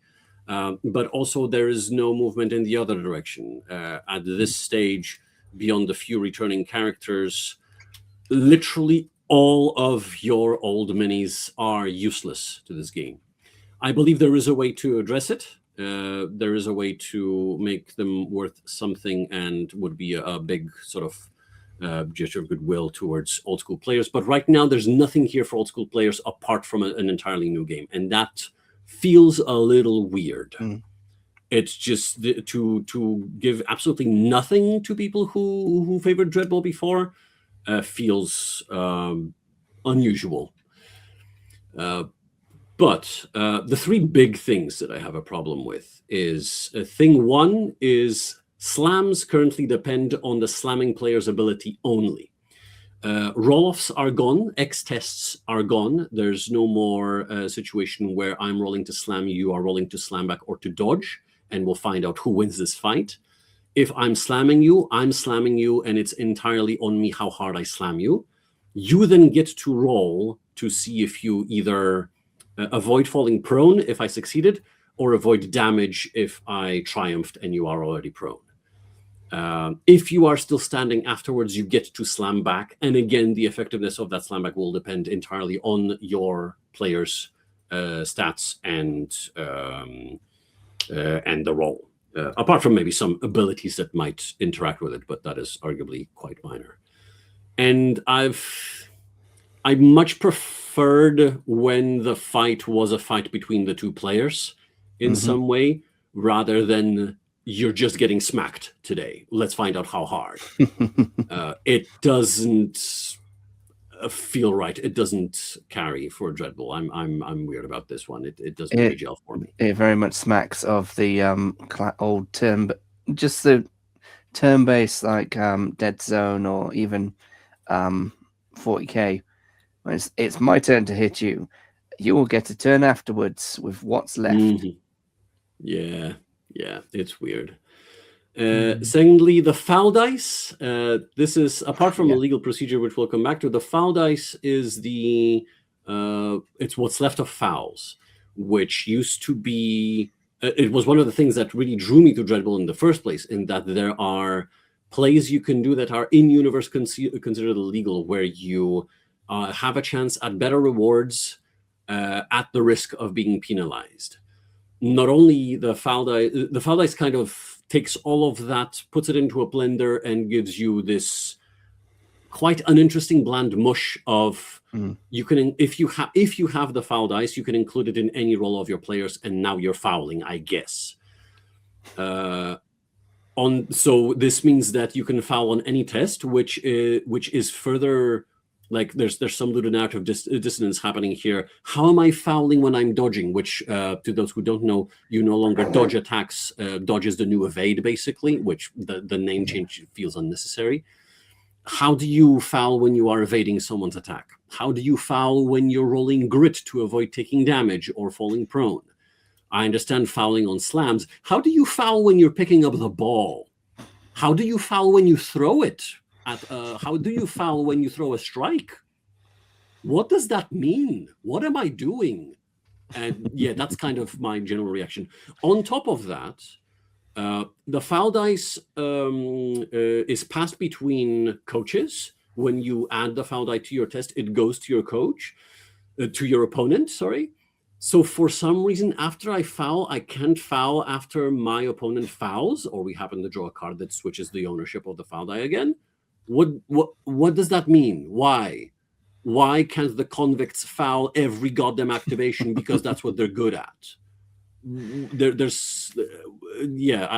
But also there is no movement in the other direction at this stage. Beyond the few returning characters, literally all of your old minis are useless to this game. I believe there is a way to address it. There is a way to make them worth something and would be a big sort of gesture of goodwill towards old school players. But right now, there's nothing here for old school players apart from an entirely new game. And that feels a little weird. It's just to give absolutely nothing to people who favored Dreadball before feels unusual. But the 3 big things that I have a problem with is thing 1 is slams currently depend on the slamming player's ability only. Roll-offs are gone. X-tests are gone. There's no more situation where I'm rolling to slam you are rolling to slam back or to dodge, and we'll find out who wins this fight. If I'm slamming you, and it's entirely on me how hard I slam you. You then get to roll to see if you either avoid falling prone if I succeeded, or avoid damage if I triumphed and you are already prone. If you are still standing afterwards, you get to slam back. And again, the effectiveness of that slam back will depend entirely on your player's stats and the roll. Apart from maybe some abilities that might interact with it, but that is arguably quite minor. And I much preferred when the fight was a fight between the 2 players in some way, rather than you're just getting smacked today. Let's find out how hard. It doesn't feel right. It doesn't carry for Dreadball. I'm weird about this one. It doesn't really gel for me. It very much smacks of the old term, but just the turn-based like Dead Zone or even 40k. When it's my turn to hit you, you will get a turn afterwards with what's left. Yeah, it's weird. Secondly, the foul dice. This is, apart from a legal procedure, which we'll come back to, the foul dice is it's what's left of fouls, which used to be, it was one of the things that really drew me to Dreadball in the first place, in that there are plays you can do that are in-universe considered illegal, where you have a chance at better rewards at the risk of being penalized. Not only the foul dice kind of takes all of that, puts it into a blender, and gives you this quite uninteresting bland mush of you can, if you have the foul dice, you can include it in any roll of your players, and now you're fouling, I guess. So this means that you can foul on any test, which is further, like there's some little narrative dissonance happening here. How am I fouling when I'm dodging? Which to those who don't know, you no longer dodge attacks. Dodge is the new evade, basically, which the name change feels unnecessary. How do you foul when you are evading someone's attack? How do you foul when you're rolling grit to avoid taking damage or falling prone? I understand fouling on slams. How do you foul when you're picking up the ball? How do you foul when you throw it? How do you foul when you throw a strike? What does that mean? What am I doing? And yeah, that's kind of my general reaction. On top of that, the foul dice is passed between coaches. When you add the foul die to your test, it goes to your coach, to your opponent, sorry. So for some reason, after I foul, I can't foul after my opponent fouls, or we happen to draw a card that switches the ownership of the foul die again. What does that mean? Why can't the convicts foul every goddamn activation because that's what they're good at?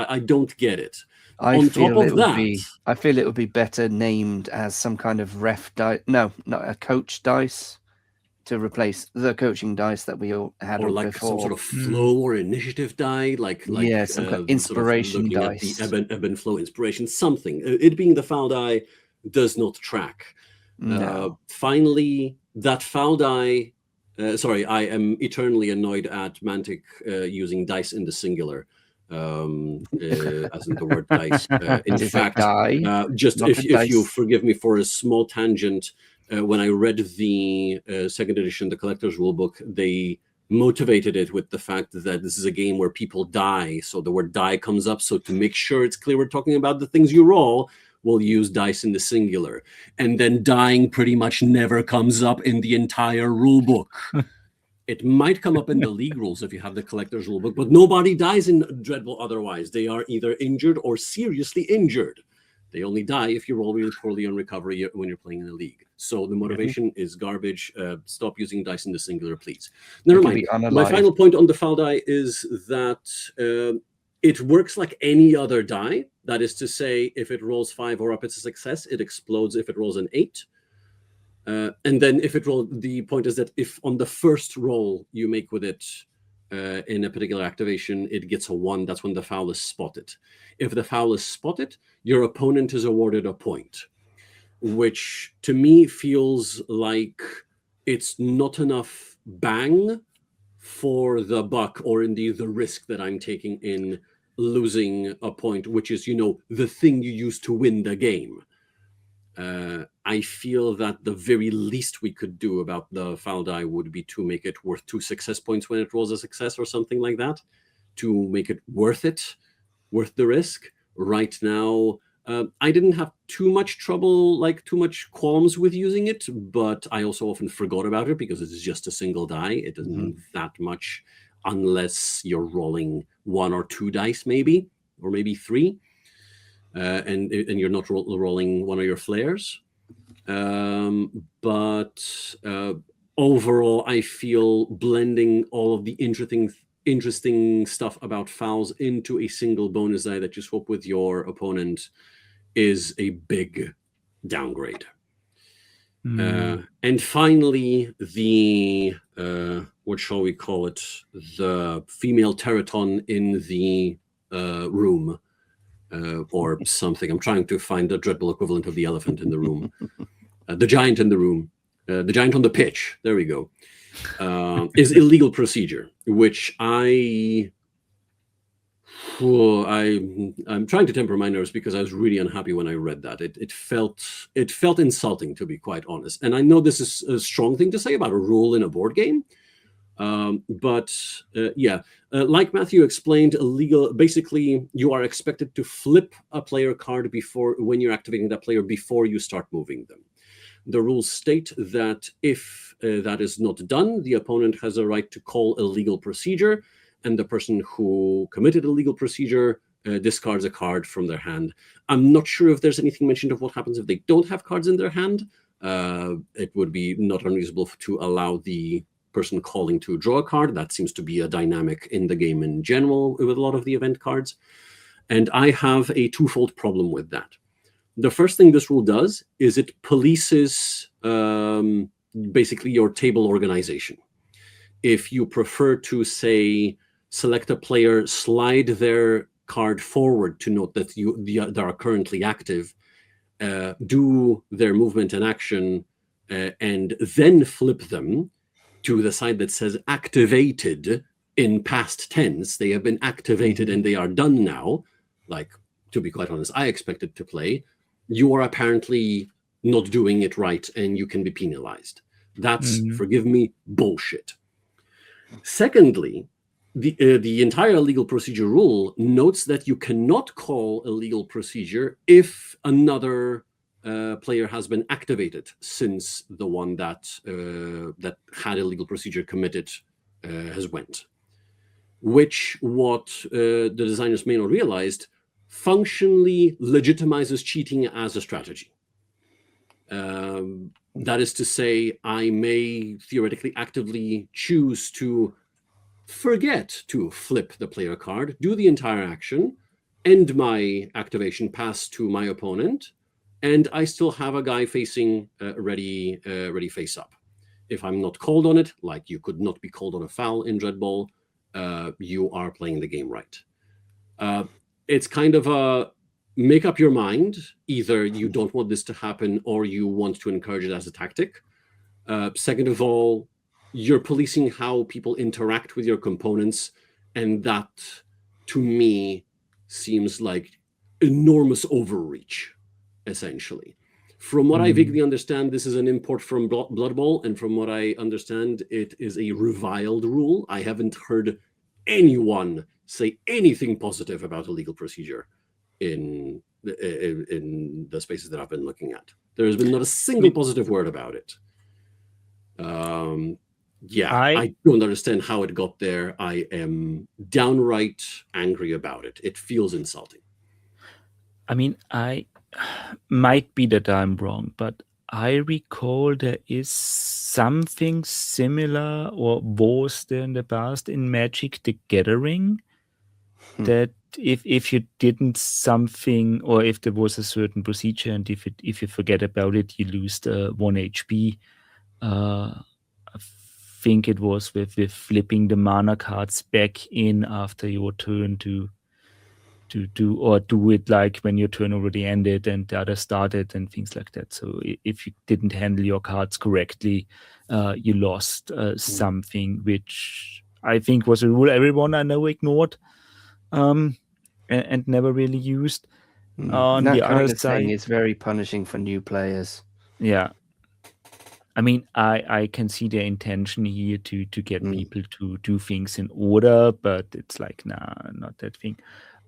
I don't get it. I feel it would be better named as some kind of ref dice. No, not a coach dice, to replace the coaching dice that we all had, or like before. Some sort of flow or initiative die, like some kind of inspiration sort of dice, at the ebb and flow inspiration, something. It being the foul die does not track. No. Finally, that foul die. Sorry, I am eternally annoyed at Mantic using dice in the singular, as in the word dice. In fact, if you forgive me for a small tangent, when I read the second edition, the collector's rulebook, they motivated it with the fact that this is a game where people die. So the word die comes up. So to make sure it's clear we're talking about the things you roll, we'll use dice in the singular. And then dying pretty much never comes up in the entire rulebook. It might come up in the league rules if you have the collector's rulebook, but nobody dies in Dreadball otherwise. They are either injured or seriously injured. They only die if you roll really poorly on recovery when you're playing in the league. So the motivation is garbage. Stop using dice in the singular, please. Never mind. My final point on the foul die is that it works like any other die. That is to say, if it rolls 5 or up, it's a success. It explodes if it rolls an 8. And then if it rolls, the point is that if on the first roll you make with it in a particular activation, it gets a 1. That's when the foul is spotted. If the foul is spotted, your opponent is awarded a point, which to me feels like it's not enough bang for the buck, or indeed the risk that I'm taking in losing a point, which is, the thing you use to win the game. I feel that the very least we could do about the foul die would be to make it worth 2 success points when it rolls a success or something like that, to make it worth the risk. Right now, I didn't have too much trouble, too much qualms with using it, but I also often forgot about it because it's just a single die. It doesn't mean that much unless you're rolling 1 or 2 dice maybe, or maybe 3. And you're not rolling one of your flares. But overall, I feel blending all of the interesting stuff about fouls into a single bonus die that you swap with your opponent is a big downgrade. And finally, the what shall we call it? The female Teraton in the room. Or something. I'm trying to find the Dreadball equivalent of the elephant in the room. The giant in the room. The giant on the pitch. There we go. Is illegal procedure, which I'm trying to temper my nerves because I was really unhappy when I read that. It felt insulting, to be quite honest. And I know this is a strong thing to say about a rule in a board game. Like Matthew explained, basically you are expected to flip a player card when you're activating that player before you start moving them. The rules state that if that is not done, the opponent has a right to call a legal procedure, and the person who committed a legal procedure discards a card from their hand. I'm not sure if there's anything mentioned of what happens if they don't have cards in their hand. It would be not unreasonable to allow the person calling to draw a card. That seems to be a dynamic in the game in general with a lot of the event cards. And I have a twofold problem with that. The first thing this rule does is it polices basically your table organization. If you prefer to, say, select a player, slide their card forward to note that they are currently active, do their movement and action, and then flip them to the side that says activated in past tense. They have been activated and they are done now. Like, to be quite honest, I expected to play. You are apparently not doing it right and you can be penalized. That's, forgive me, bullshit. Secondly, the entire legal procedure rule notes that you cannot call a legal procedure if another player has been activated since the one that had a legal procedure committed has went. Which, what the designers may not realized, functionally legitimizes cheating as a strategy. That is to say, I may theoretically actively choose to forget to flip the player card, do the entire action, end my activation, pass to my opponent, and I still have a guy facing ready face up. If I'm not called on it, like you could not be called on a foul in Dreadball, you are playing the game right. It's kind of a make up your mind. Either you don't want this to happen or you want to encourage it as a tactic. Second of all, you're policing how people interact with your components, and that, to me, seems like enormous overreach, essentially. From what I vaguely understand, this is an import from Blood Bowl, and from what I understand, it is a reviled rule. I haven't heard anyone say anything positive about a legal procedure in the spaces that I've been looking at. There has been not a single positive word about it. I don't understand how it got there. I am downright angry about it. It feels insulting. I mean, I might be that I'm wrong, but I recall there is something similar or was there in the past in Magic the Gathering that if you didn't something, or if there was a certain procedure and if you forget about it, you lose the 1 HP. I think it was with flipping the mana cards back in after your turn to do it like when your turn already ended and the other started and things like that. So if you didn't handle your cards correctly, you lost something, which I think was a rule everyone I know ignored and never really used. On that the kind other of side, thing is very punishing for new players. Yeah. I mean, I can see their intention here to get people to do things in order, but it's like, nah, not that thing.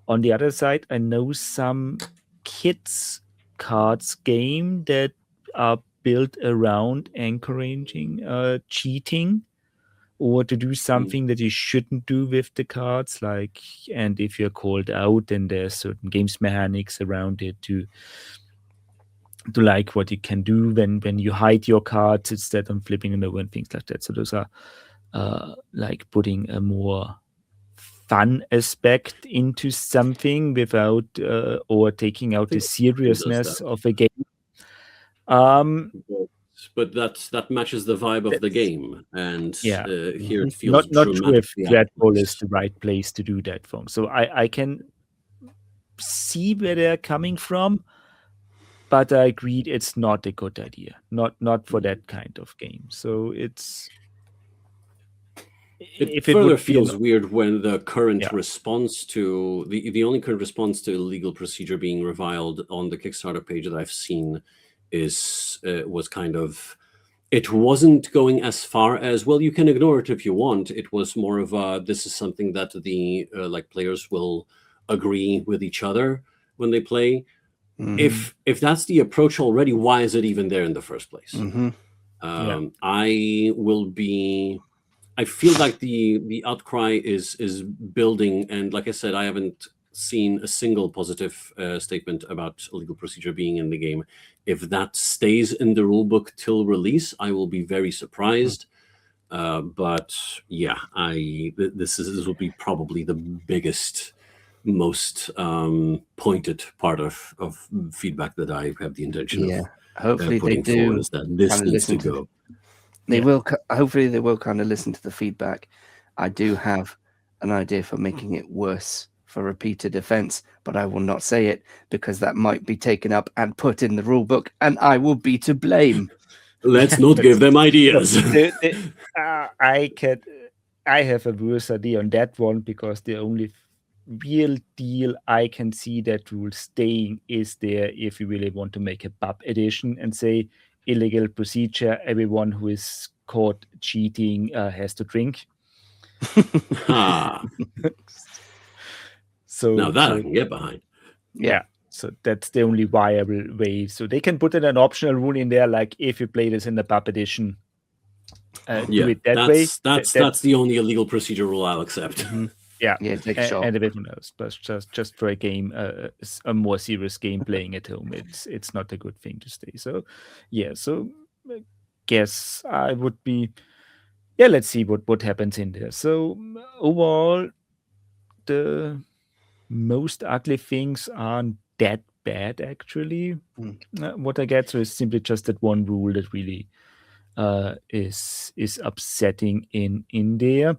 On the other side, I know some kids cards game that are built around encouraging cheating or to do something that you shouldn't do with the cards. Like, and if you're called out, then there's certain games mechanics around it to like what you can do when you hide your cards instead of flipping them over and things like that. So those are like putting a more fun aspect into something without or taking out the seriousness of a game. But that matches the vibe of the game, and here it feels not sure if Dreadball is the right place to do that from. So I can see where they're coming from, but I agreed it's not a good idea. Not for that kind of game. So it further feels weird when the current response to the only current response to legal procedure being reviled on the Kickstarter page that I've seen was kind of, it wasn't going as far as, well, you can ignore it if you want. It was more of this is something that the like players will agree with each other when they play. If that's the approach already, why is it even there in the first place? I feel like the outcry is building, and like I said, I haven't seen a single positive statement about legal procedure being in the game. If that stays in the rulebook till release, I will be very surprised. But yeah, this will be probably the biggest, most pointed part of feedback that I have the intention of hopefully they putting forward, do is that this kind of needs to listen go. They will. Hopefully, they will kind of listen to the feedback. I do have an idea for making it worse for repeated offence, but I will not say it because that might be taken up and put in the rule book, and I will be to blame. Let's not give them ideas. I have a worse idea on that one, because the only real deal I can see that rule staying is there if you really want to make a pub edition and say illegal procedure, everyone who is caught cheating has to drink. So now that I can get behind. Yeah, so that's the only viable way. So they can put in an optional rule in there, like if you play this in the pub edition, do it that way. That's the only illegal procedure rule I'll accept. Yeah, take a shot. And everyone knows, but just for a game, a more serious game playing at home, it's not a good thing to stay. So yeah, so I guess I would be, let's see what happens in there. So overall, the most ugly things aren't that bad actually. What I get to is simply just that one rule that really is upsetting in there.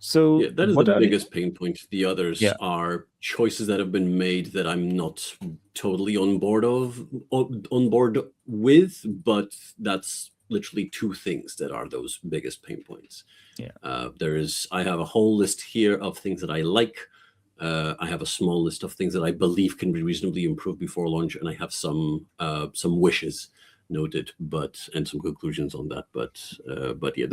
So yeah, that is the biggest pain point. The others are choices that have been made that I'm not totally on board with, but that's literally two things that are those biggest pain points. Yeah. I have a whole list here of things that I like. I have a small list of things that I believe can be reasonably improved before launch, and I have some wishes noted, and some conclusions on that. But yeah,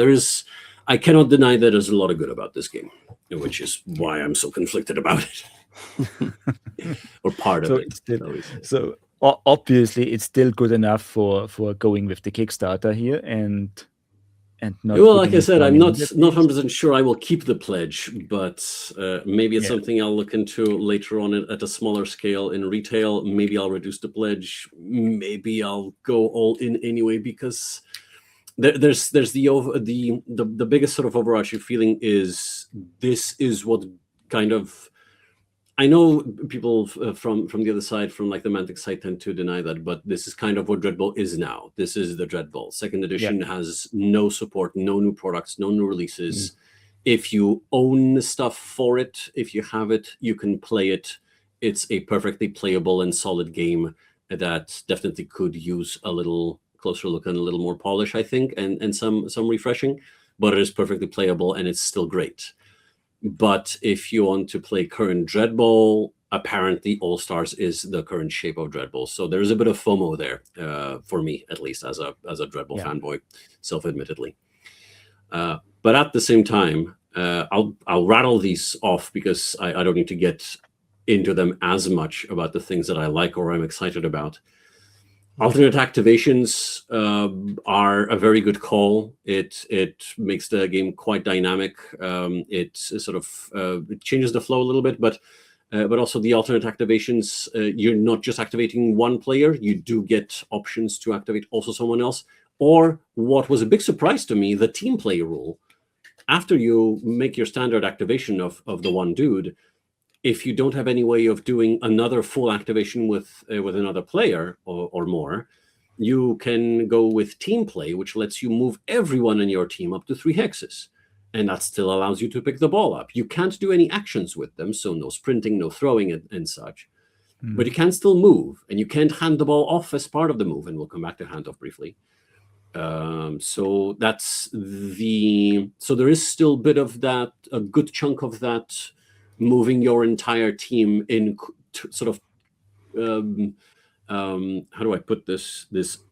I cannot deny that there's a lot of good about this game, which is why I'm so conflicted about it, or part of it. So obviously, it's still good enough for going with the Kickstarter here, and not. Well, like I said, I'm not 100% sure I will keep the pledge, but maybe it's something I'll look into later on at a smaller scale in retail. Maybe I'll reduce the pledge. Maybe I'll go all in anyway, because there's the biggest sort of overarching feeling is this is what kind of. I know people from the other side, from like the Mantic side, tend to deny that, but this is kind of what Dreadball is now. This is the Dreadball. Second edition has no support, no new products, no new releases. If you own stuff for it, if you have it, you can play it. It's a perfectly playable and solid game that definitely could use a little closer look and a little more polish, I think, and some refreshing, but it is perfectly playable and it's still great. But if you want to play current Dreadball, apparently All Stars is the current shape of Dreadball. So there's a bit of FOMO there, for me, at least as a Dreadball fanboy, self-admittedly. But at the same time, I'll rattle these off because I don't need to get into them as much about the things that I like or I'm excited about. Alternate activations are a very good call. It makes the game quite dynamic. It sort of it changes the flow a little bit, but also the alternate activations, you're not just activating one player. You do get options to activate also someone else. Or what was a big surprise to me, the team play rule. After you make your standard activation of the one dude, if you don't have any way of doing another full activation with another player or more, you can go with team play, which lets you move everyone in your team up to 3 hexes. And that still allows you to pick the ball up. You can't do any actions with them, so no sprinting, no throwing and such. But you can still move, and you can't hand the ball off as part of the move, and we'll come back to handoff briefly. So that's so there is still a bit of that, a good chunk of that, moving your entire team in sort of, how do I put this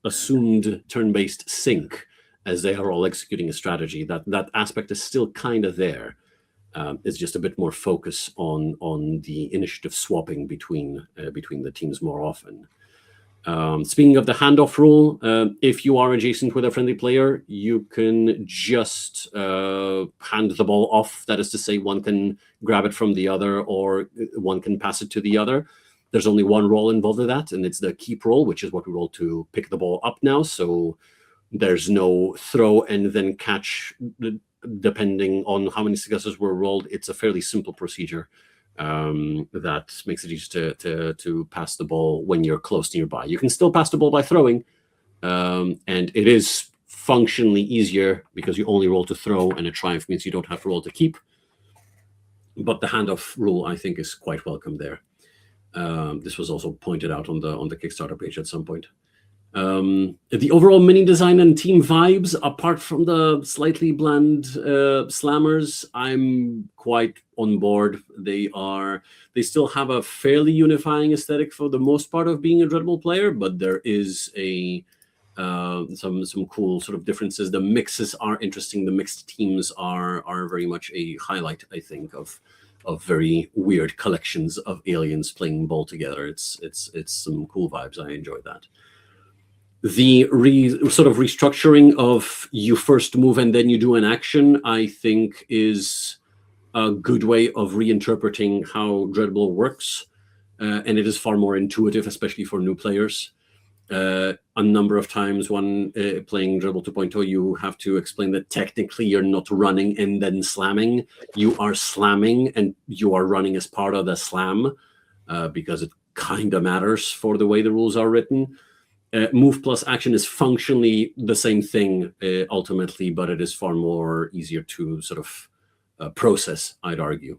assumed turn-based sync as they are all executing a strategy. That aspect is still kind of there. It's just a bit more focus on the initiative swapping between the teams more often. Speaking of the handoff rule, if you are adjacent with a friendly player, you can just hand the ball off. That is to say, one can grab it from the other or one can pass it to the other. There's only one roll involved in that, and it's the keep roll, which is what we roll to pick the ball up now. So There's no throw and then catch, depending on how many successes were rolled. It's a fairly simple procedure that makes it easy to pass the ball when you're close nearby. You can still pass the ball by throwing, and it is functionally easier because you only roll to throw, and a triumph means you don't have to roll to keep. But the handoff rule, I think, is quite welcome there. This was also pointed out on the Kickstarter page at some point. The overall mini design and team vibes, apart from the slightly bland slammers, I'm quite on board. They still have a fairly unifying aesthetic for the most part of being a Dreadball player, but there is some cool sort of differences. The mixes are interesting. The mixed teams are very much a highlight, I think, of very weird collections of aliens playing ball together. It's some cool vibes. I enjoy that. The sort of restructuring of you first move and then you do an action, I think, is a good way of reinterpreting how Dreadball works. And it is far more intuitive, especially for new players. A number of times when playing Dreadball 2.0, you have to explain that technically you're not running and then slamming. You are slamming and you are running as part of the slam, because it kind of matters for the way the rules are written. Move plus action is functionally the same thing ultimately, but it is far more easier to sort of process, I'd argue.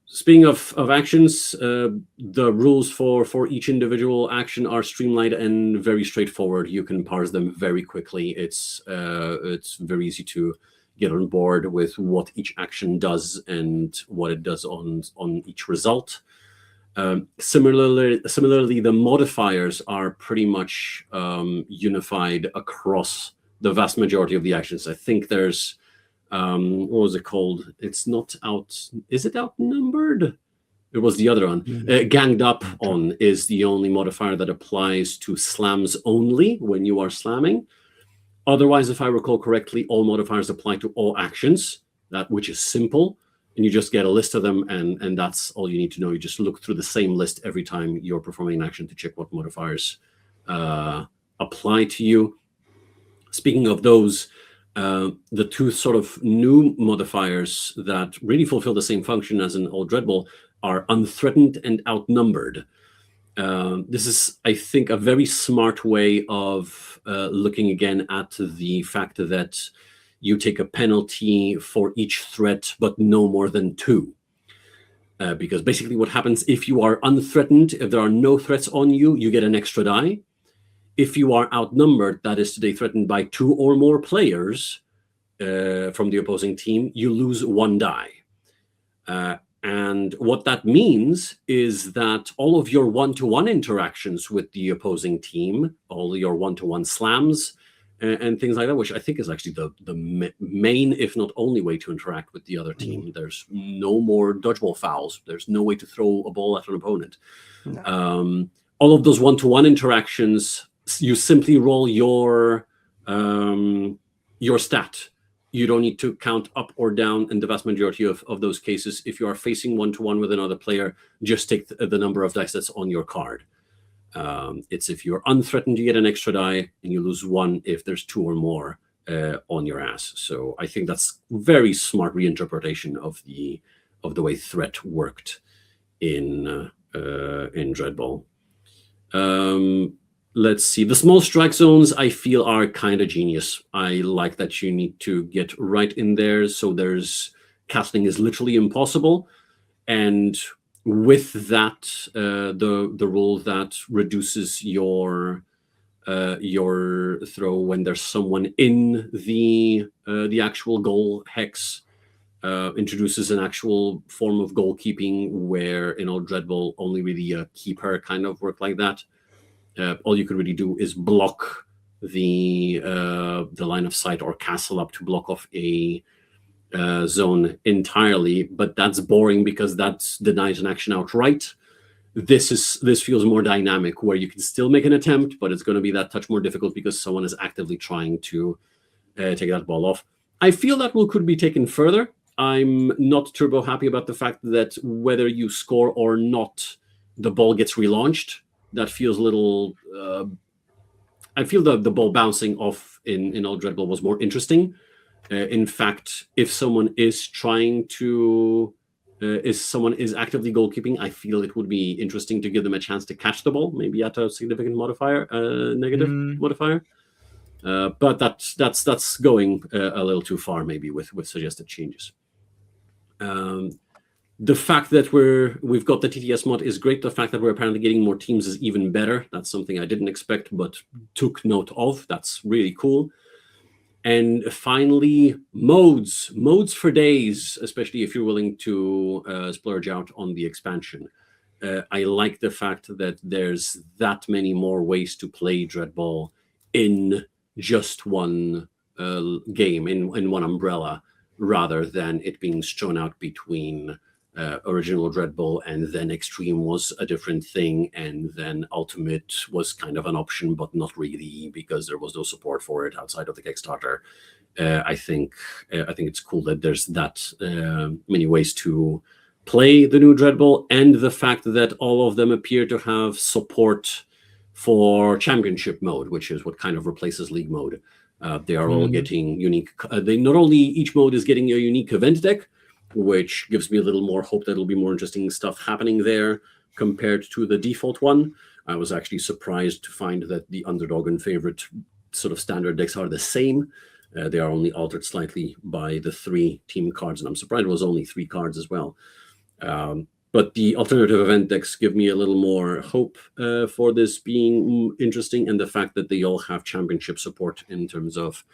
Speaking of actions, the rules for each individual action are streamlined and very straightforward. You can parse them very quickly. It's very easy to get on board with what each action does and what it does on each result. Similarly, the modifiers are pretty much unified across the vast majority of the actions. I think there's what was it called? It's not out. Is it outnumbered? It was the other one. Ganged up on is the only modifier that applies to slams only when you are slamming. Otherwise, if I recall correctly, all modifiers apply to all actions, which is simple. And you just get a list of them, and that's all you need to know. You just look through the same list every time you're performing an action to check what modifiers apply to you. Speaking of those, the two sort of new modifiers that really fulfill the same function as in old Dreadball are unthreatened and outnumbered. This is, I think, a very smart way of looking again at the fact that you take a penalty for each threat, but no more than 2. Because basically what happens if you are unthreatened, if there are no threats on you, you get an extra die. If you are outnumbered, that is today threatened by 2 or more players from the opposing team, you lose 1 die. And what that means is that all of your one-to-one interactions with the opposing team, all your one-to-one slams, and things like that, which I think is actually the main, if not only, way to interact with the other team. There's no more dodgeball fouls. There's no way to throw a ball at an opponent. No. All of those one-to-one interactions, you simply roll your stat. You don't need to count up or down in the vast majority of those cases. If you are facing one-to-one with another player, just take the number of dice that's on your card. It's if you're unthreatened, you get an extra die, and you lose 1 if there's 2 or more on your ass. So I think that's very smart reinterpretation of the way threat worked in Dreadball. Let's see. The small strike zones, I feel, are kind of genius. I like that you need to get right in there. So castling is literally impossible, and with that, the rule that reduces your throw when there's someone in the actual goal hex introduces an actual form of goalkeeping where in old Dreadball only really a keeper kind of worked like that. All you could really do is block the line of sight or castle up to block off a zone entirely, but that's boring because that denies an action outright. This feels more dynamic, where you can still make an attempt, but it's going to be that touch more difficult because someone is actively trying to take that ball off. I feel that rule could be taken further. I'm not turbo happy about the fact that whether you score or not, the ball gets relaunched. That feels a little I feel the ball bouncing off in old Dreadball was more interesting. In fact, if someone is trying to, if someone is actively goalkeeping, I feel it would be interesting to give them a chance to catch the ball, maybe at a significant modifier, negative modifier. But that's going a little too far, maybe with suggested changes. The fact that we've got the TTS mod is great. The fact that we're apparently getting more teams is even better. That's something I didn't expect, but took note of. That's really cool. And finally, modes for days, especially if you're willing to splurge out on the expansion. I like the fact that there's that many more ways to play Dreadball in just one game, in one umbrella, rather than it being strewn out between original Dreadball and then Extreme was a different thing, and then Ultimate was kind of an option, but not really, because there was no support for it outside of the Kickstarter. I think it's cool that there's that many ways to play the new Dreadball, and the fact that all of them appear to have support for Championship mode, which is what kind of replaces League mode. They are all getting unique. They not only each mode is getting a unique event deck, which gives me a little more hope that there'll be more interesting stuff happening there compared to the default one. I was actually surprised to find that the Underdog and Favorite sort of standard decks are the same. They are only altered slightly by the 3 team cards, and I'm surprised it was only 3 cards as well. But the alternative event decks give me a little more hope for this being interesting, and the fact that they all have championship support in terms of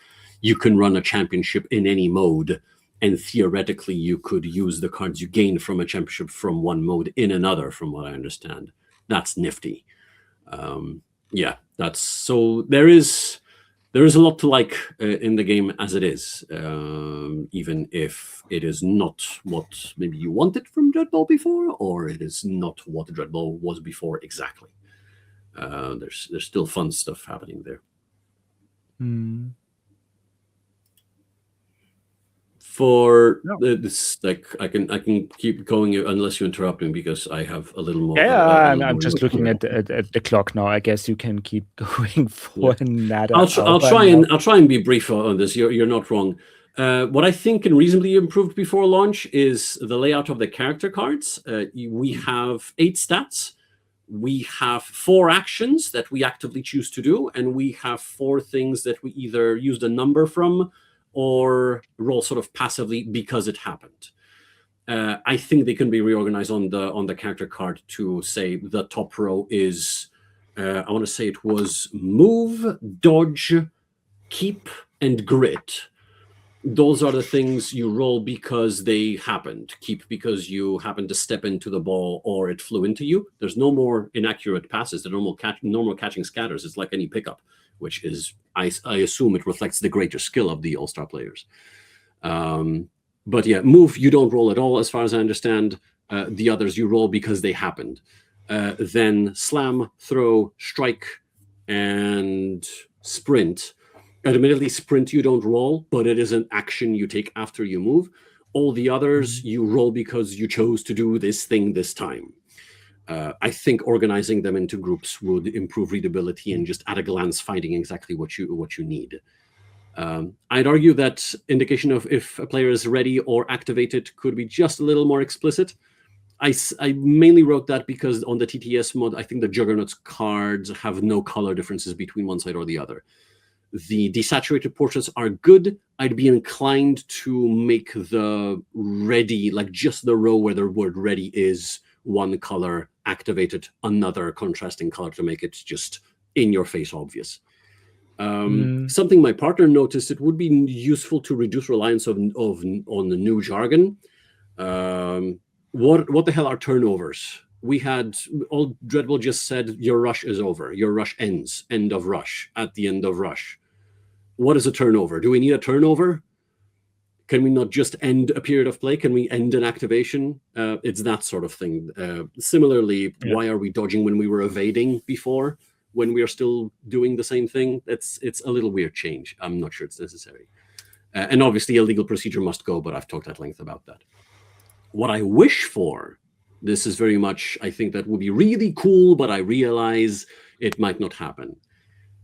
you can run a championship in any mode, and theoretically you could use the cards you gain from a championship from one mode in another, from what I understand. That's nifty. Yeah, that's so there is a lot to like in the game as it is, even if it is not what maybe you wanted from Dreadball before, or it is not what Dreadball was before exactly. There's still fun stuff happening there. For this, like I can keep going unless you interrupt me, because I have a little more. Yeah, I'm just looking at the clock now. I guess you can keep going for another. I'll try and be brief on this. You're not wrong. What I think can reasonably improved before launch is the layout of the character cards. We have 8 stats. We have 4 actions that we actively choose to do, and we have 4 things that we either used a number from or roll sort of passively because it happened. I think they can be reorganized on the character card to say the top row is, I want to say it was move, dodge, keep, and grit. Those are the things you roll because they happened. Keep because you happened to step into the ball or it flew into you. There's no more inaccurate passes. The normal catching scatters. It's like any pickup, which is, I assume it reflects the greater skill of the all-star players. But yeah, move, you don't roll at all, as far as I understand. The others you roll because they happened. Then slam, throw, strike, and sprint. Admittedly, sprint you don't roll, but it is an action you take after you move. All the others you roll because you chose to do this thing this time. I think organizing them into groups would improve readability and just at a glance finding exactly what you need. I'd argue that indication of if a player is ready or activated could be just a little more explicit. I mainly wrote that because on the TTS mod, I think the Juggernauts cards have no color differences between one side or the other. The desaturated portraits are good. I'd be inclined to make the ready, like just the row where the word ready is one color, activated another contrasting color to make it just in your face obvious. Something my partner noticed, it would be useful to reduce reliance on the new jargon. What the hell are turnovers? We had old Dreadball just said your rush is over, your rush ends, end of rush, at the end of rush. What is a turnover? Do we need a turnover? Can we not just end a period of play? Can we end an activation? It's that sort of thing. Similarly, why are we dodging when we were evading before, when we are still doing the same thing? It's a little weird change. I'm not sure it's necessary. And obviously, a legal procedure must go, but I've talked at length about that. What I wish for, this is very much, I think that would be really cool, but I realize it might not happen.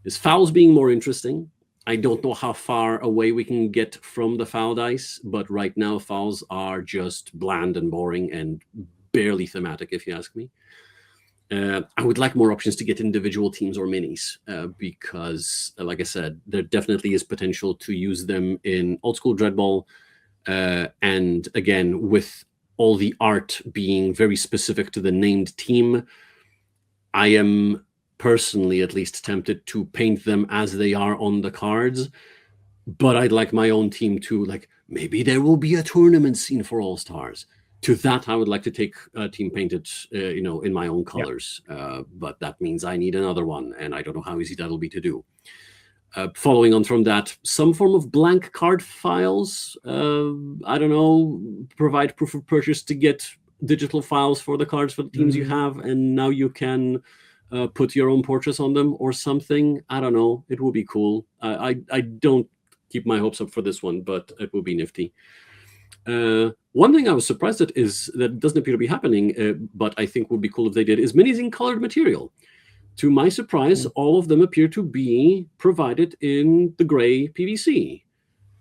is fouls being more interesting. I don't know how far away we can get from the foul dice, but right now fouls are just bland and boring and barely thematic, if you ask me. I would like more options to get individual teams or minis because, like I said, there definitely is potential to use them in old school Dreadball. And again, with all the art being very specific to the named team, I am personally at least tempted to paint them as they are on the cards. But I'd like my own team to, like, maybe there will be a tournament scene for All Stars. To that, I would like to take a team painted, in my own colors. But that means I need another one, and I don't know how easy that'll be to do. Following on from that, some form of blank card files. I don't know, provide proof of purchase to get digital files for the cards for the teams you have, and now you can put your own portraits on them or something. I don't know. It will be cool. I don't keep my hopes up for this one, but it will be nifty. One thing I was surprised at is that doesn't appear to be happening, but I think would be cool if they did, is minis in colored material. To my surprise, all of them appear to be provided in the gray PVC.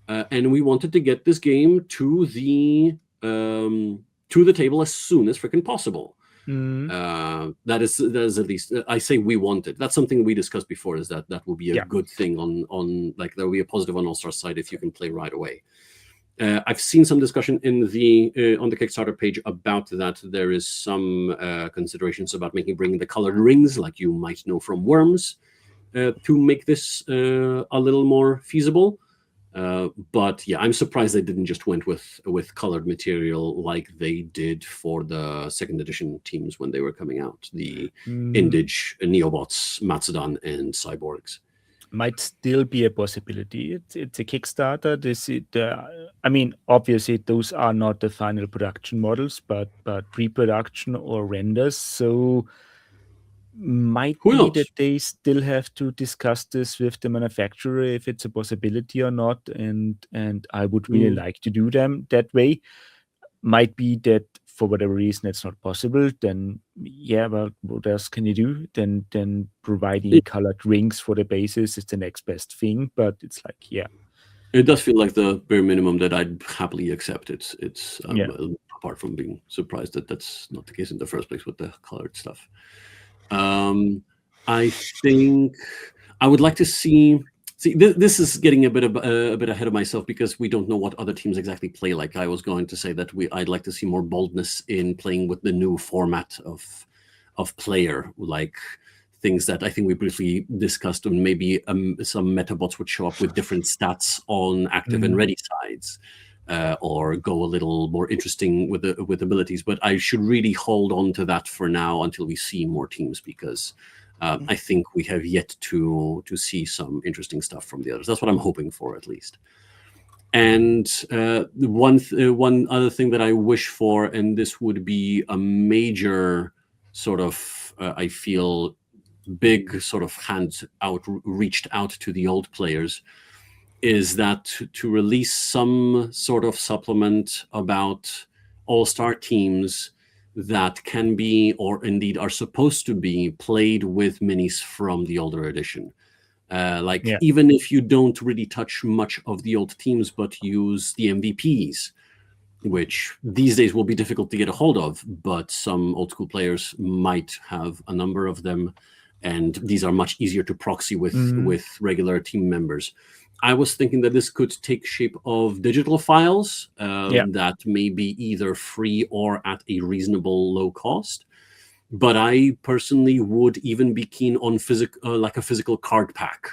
And we wanted to get this game to the table as soon as freaking possible. That is at least, I say we wanted. That's something we discussed before, is that will be a good thing on like, there will be a positive on All-Star side if you can play right away. I've seen some discussion in on the Kickstarter page about that. There is some considerations about bringing the colored rings, like you might know from Worms, to make this a little more feasible. But yeah, I'm surprised they didn't just went with colored material like they did for the second edition teams when they were coming out. The Indige, Neobots, Macedon, and Cyborgs. Might still be a possibility. It's a Kickstarter. I mean, obviously those are not the final production models, but pre-production or renders. So might be that they still have to discuss this with the manufacturer if it's a possibility or not. And I would really like to do them that way. Might be that for whatever reason it's not possible, then well, what else can you do? Then providing colored rings for the bases is the next best thing. But it's like, it does feel like the bare minimum that I'd happily accept. It's apart from being surprised that that's not the case in the first place with the colored stuff. I think I would like to see. This is getting a bit ahead of myself because we don't know what other teams exactly play like. I was going to say that I'd like to see more boldness in playing with the new format of player, like things that I think we briefly discussed, and maybe some metabots would show up with different stats on active and ready sides, or go a little more interesting with abilities. But I should really hold on to that for now until we see more teams, because I think we have yet to see some interesting stuff from the others. That's what I'm hoping for, at least. And one other thing that I wish for, and this would be a major sort of, I feel, big sort of hand out, reached out to the old players, is that to release some sort of supplement about all-star teams that can be, or indeed are supposed to be, played with minis from the older edition. Even if you don't really touch much of the old teams, but use the MVPs, which these days will be difficult to get a hold of, but some old school players might have a number of them, and these are much easier to proxy with regular team members. I was thinking that this could take shape of digital files that may be either free or at a reasonable low cost. But I personally would even be keen on like a physical card pack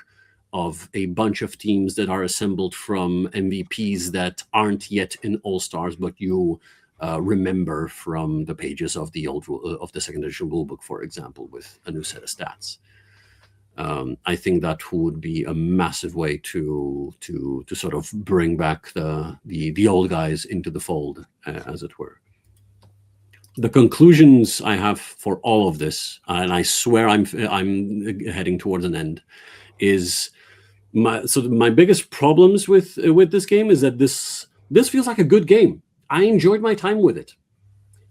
of a bunch of teams that are assembled from MVPs that aren't yet in All Stars, but you remember from the pages of the second edition rulebook, for example, with a new set of stats. I think that would be a massive way to sort of bring back the old guys into the fold, as it were. The conclusions I have for all of this, and I swear I'm heading towards an end, is my biggest problems with this game is that this feels like a good game. I enjoyed my time with it.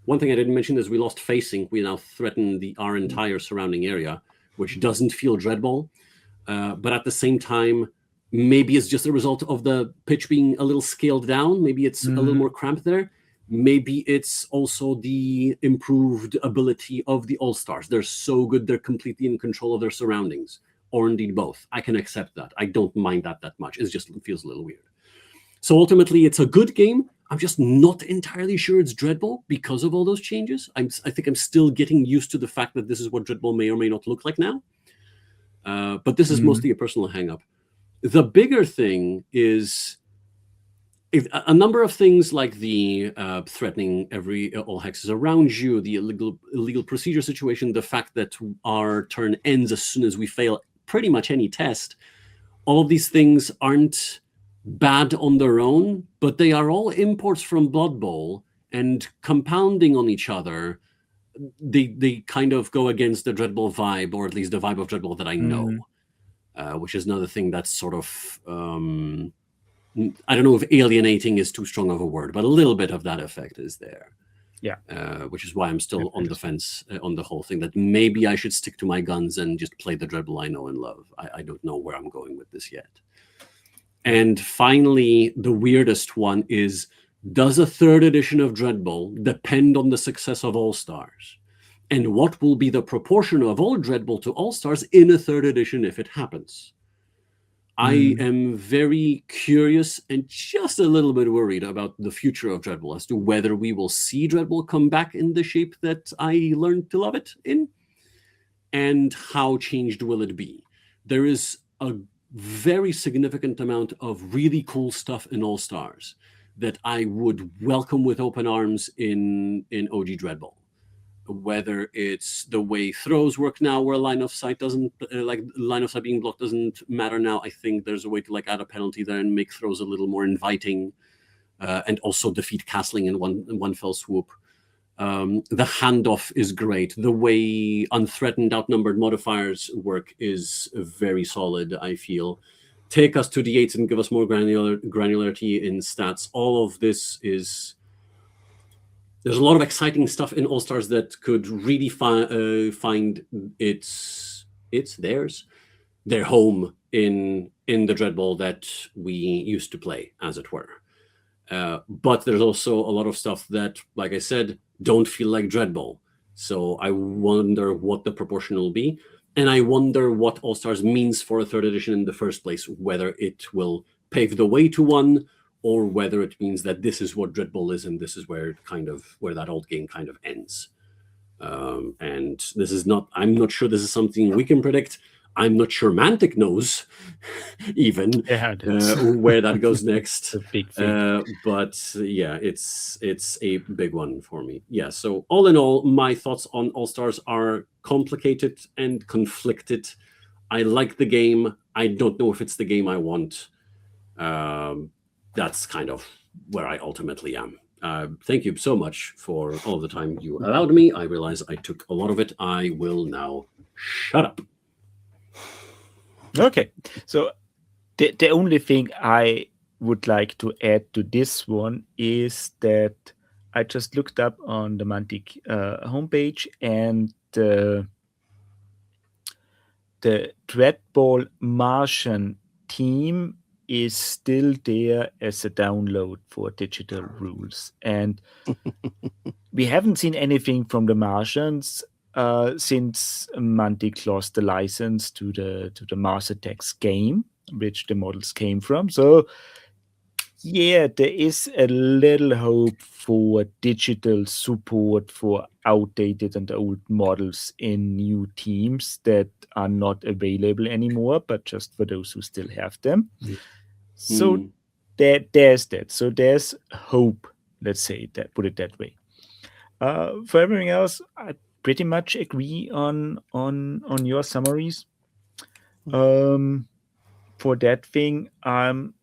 One thing I didn't mention is we lost facing. We now threaten our entire surrounding area, which doesn't feel Dreadball. but at the same time, maybe it's just a result of the pitch being a little scaled down. Maybe it's a little more cramped there. Maybe it's also the improved ability of the All-Stars. They're so good, they're completely in control of their surroundings, or indeed both. I can accept that. I don't mind that much. It feels a little weird. So ultimately, it's a good game. I'm just not entirely sure it's Dreadball because of all those changes. I think I'm still getting used to the fact that this is what Dreadball may or may not look like now. But this is mostly a personal hang-up. The bigger thing is a number of things like the threatening all hexes around you, the illegal procedure situation, the fact that our turn ends as soon as we fail pretty much any test. All of these things aren't bad on their own, but they are all imports from Blood Bowl, and compounding on each other, they kind of go against the Dreadball vibe, or at least the vibe of Dreadball that I know, which is another thing that's sort of I don't know if alienating is too strong of a word, but a little bit of that effect is there. Yeah. Which is why I'm still on the fence on the whole thing, that maybe I should stick to my guns and just play the Dreadball I know and love. I don't know where I'm going with this yet. And finally, the weirdest one is, does a third edition of Dreadball depend on the success of All-Stars? And what will be the proportion of all Dreadball to All-Stars in a third edition if it happens? I am very curious and just a little bit worried about the future of Dreadball, as to whether we will see Dreadball come back in the shape that I learned to love it in, and how changed will it be. There is a very significant amount of really cool stuff in All-Stars that I would welcome with open arms in OG Dreadball. Whether it's the way throws work now, where line of sight doesn't line of sight being blocked doesn't matter now. I think there's a way to add a penalty there and make throws a little more inviting, and also defeat castling in one fell swoop. The handoff is great. The way unthreatened, outnumbered modifiers work is very solid, I feel. Take us to D8s and give us more granularity in stats. All of this is... There's a lot of exciting stuff in All-Stars that could really find their home in the Dreadball that we used to play, as it were. But there's also a lot of stuff that, like I said, don't feel like Dreadball. So I wonder what the proportion will be. And I wonder what All-Stars means for a third edition in the first place, whether it will pave the way to one, or whether it means that this is what Dreadball is, and this is where that old game kind of ends. And this is not, I'm not sure this is something we can predict. I'm not sure Mantic knows even where that goes next. A big thing. But yeah, it's a big one for me. Yeah, so all in all, my thoughts on All-Stars are complicated and conflicted. I like the game. I don't know if it's the game I want. That's kind of where I ultimately am. Thank you so much for all the time you allowed me. I realize I took a lot of it. I will now shut up. Okay, so the only thing I would like to add to this one is that I just looked up on the Mantic homepage, and the Dreadball Martian team is still there as a download for digital rules, and we haven't seen anything from the Martians since Mantic lost the license to the Mars Attacks game, which the models came from. So yeah, there is a little hope for digital support for outdated and old models in new teams that are not available anymore, but just for those who still have them. So there's that. So there's hope, let's say that, put it that way. For everything else, I pretty much agree on your summaries. For that thing, I'm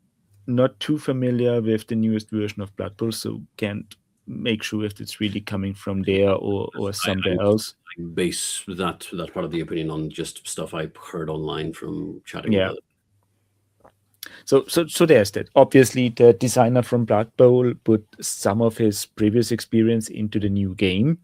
not too familiar with the newest version of Blood Bowl, so can't make sure if it's really coming from there or somewhere else. I base that part of the opinion on just stuff I've heard online from chatting about it. So there's that. Obviously, the designer from Blood Bowl put some of his previous experience into the new game.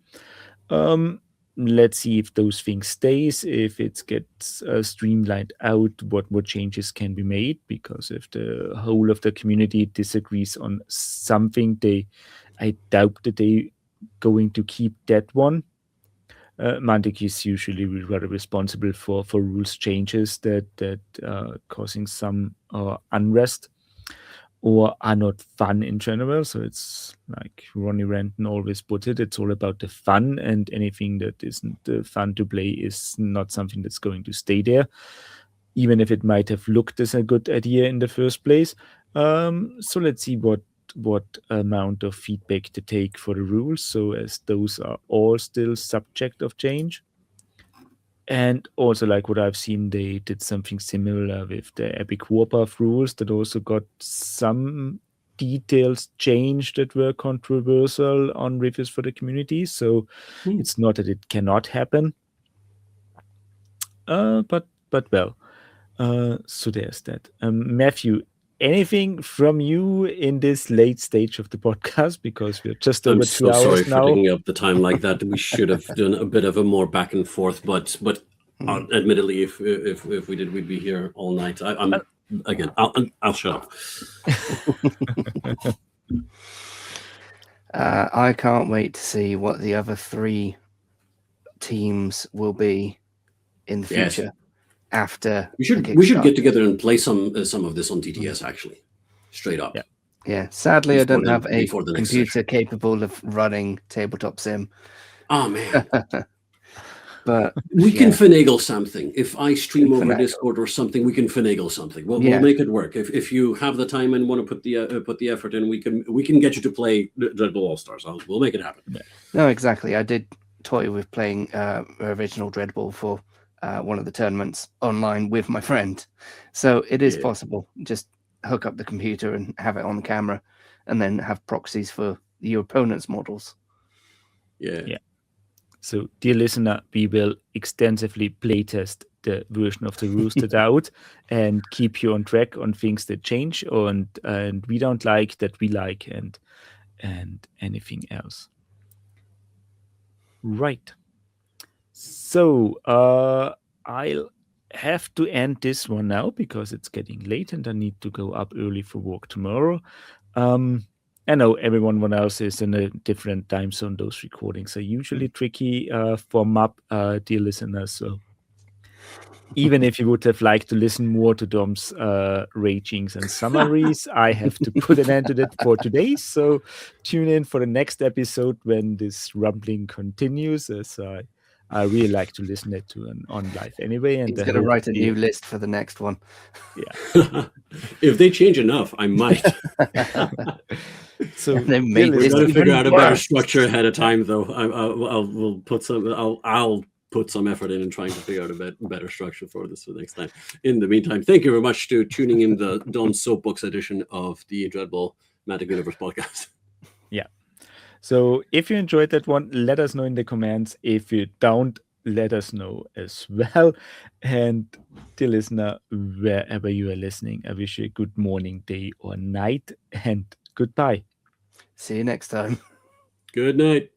let's see if those things stays, if it gets streamlined out, what changes can be made, because if the whole of the community disagrees on something, I doubt that they going to keep that one. Mantic is usually rather responsible for rules changes that causing some unrest or are not fun in general. So it's like Ronnie Renton always put it, it's all about the fun, and anything that isn't fun to play is not something that's going to stay there, even if it might have looked as a good idea in the first place. So let's see what amount of feedback to take for the rules, so as those are all still subject of change. And also, like what I've seen, they did something similar with the Epic Warpath rules that also got some details changed that were controversial on reviews for the community. So it's not that it cannot happen. But well, so there's that. Matthew, anything from you in this late stage of the podcast, because we're just over 2 hours sorry now. for taking up the time like that. We should have done a bit of a more back and forth, but admittedly, if we did, we'd be here all night. I'll shut up. I can't wait to see what the other 3 teams will be in the future. Yes. After we should get together and play some of this on TTS, actually, straight up. Yeah. Sadly, I don't have a before the next computer session. capable of running Tabletop Sim. Oh man. But we can finagle something. If I stream over finagle. Discord or something, we can finagle something. We'll make it work. If you have the time and want to put the effort in, we can get you to play Dreadball All Stars. We'll make it happen. No, exactly. I did toy with playing original Dreadball for one of the tournaments online with my friend, so it is possible. Just hook up the computer and have it on the camera, and then have proxies for your opponent's models. Yeah. So, dear listener, we will extensively playtest the version of the rules that are out and keep you on track on things that change and we don't like, that we like, and anything else. Right. So, I'll have to end this one now because it's getting late and I need to go up early for work tomorrow. I know everyone else is in a different time zone. Those recordings are usually tricky for MUP, dear listeners. So even if you would have liked to listen more to Dom's ragings and summaries, I have to put an end to that for today. So tune in for the next episode when this rumbling continues, as I really like to listen it to on live anyway. And he's going to write a new list for the next one. Yeah. If they change enough, I might. So they make we got to figure out a better structure ahead of time, though. I'll put some effort in trying to figure out a better structure for this for next time. In the meantime, thank you very much to tuning in the Don Soapbox edition of the Dreadball Mantic Universe podcast. Yeah. So if you enjoyed that one, let us know in the comments. If you don't, let us know as well. And dear listener, wherever you are listening, I wish you a good morning, day, or night, and goodbye. See you next time. Good night.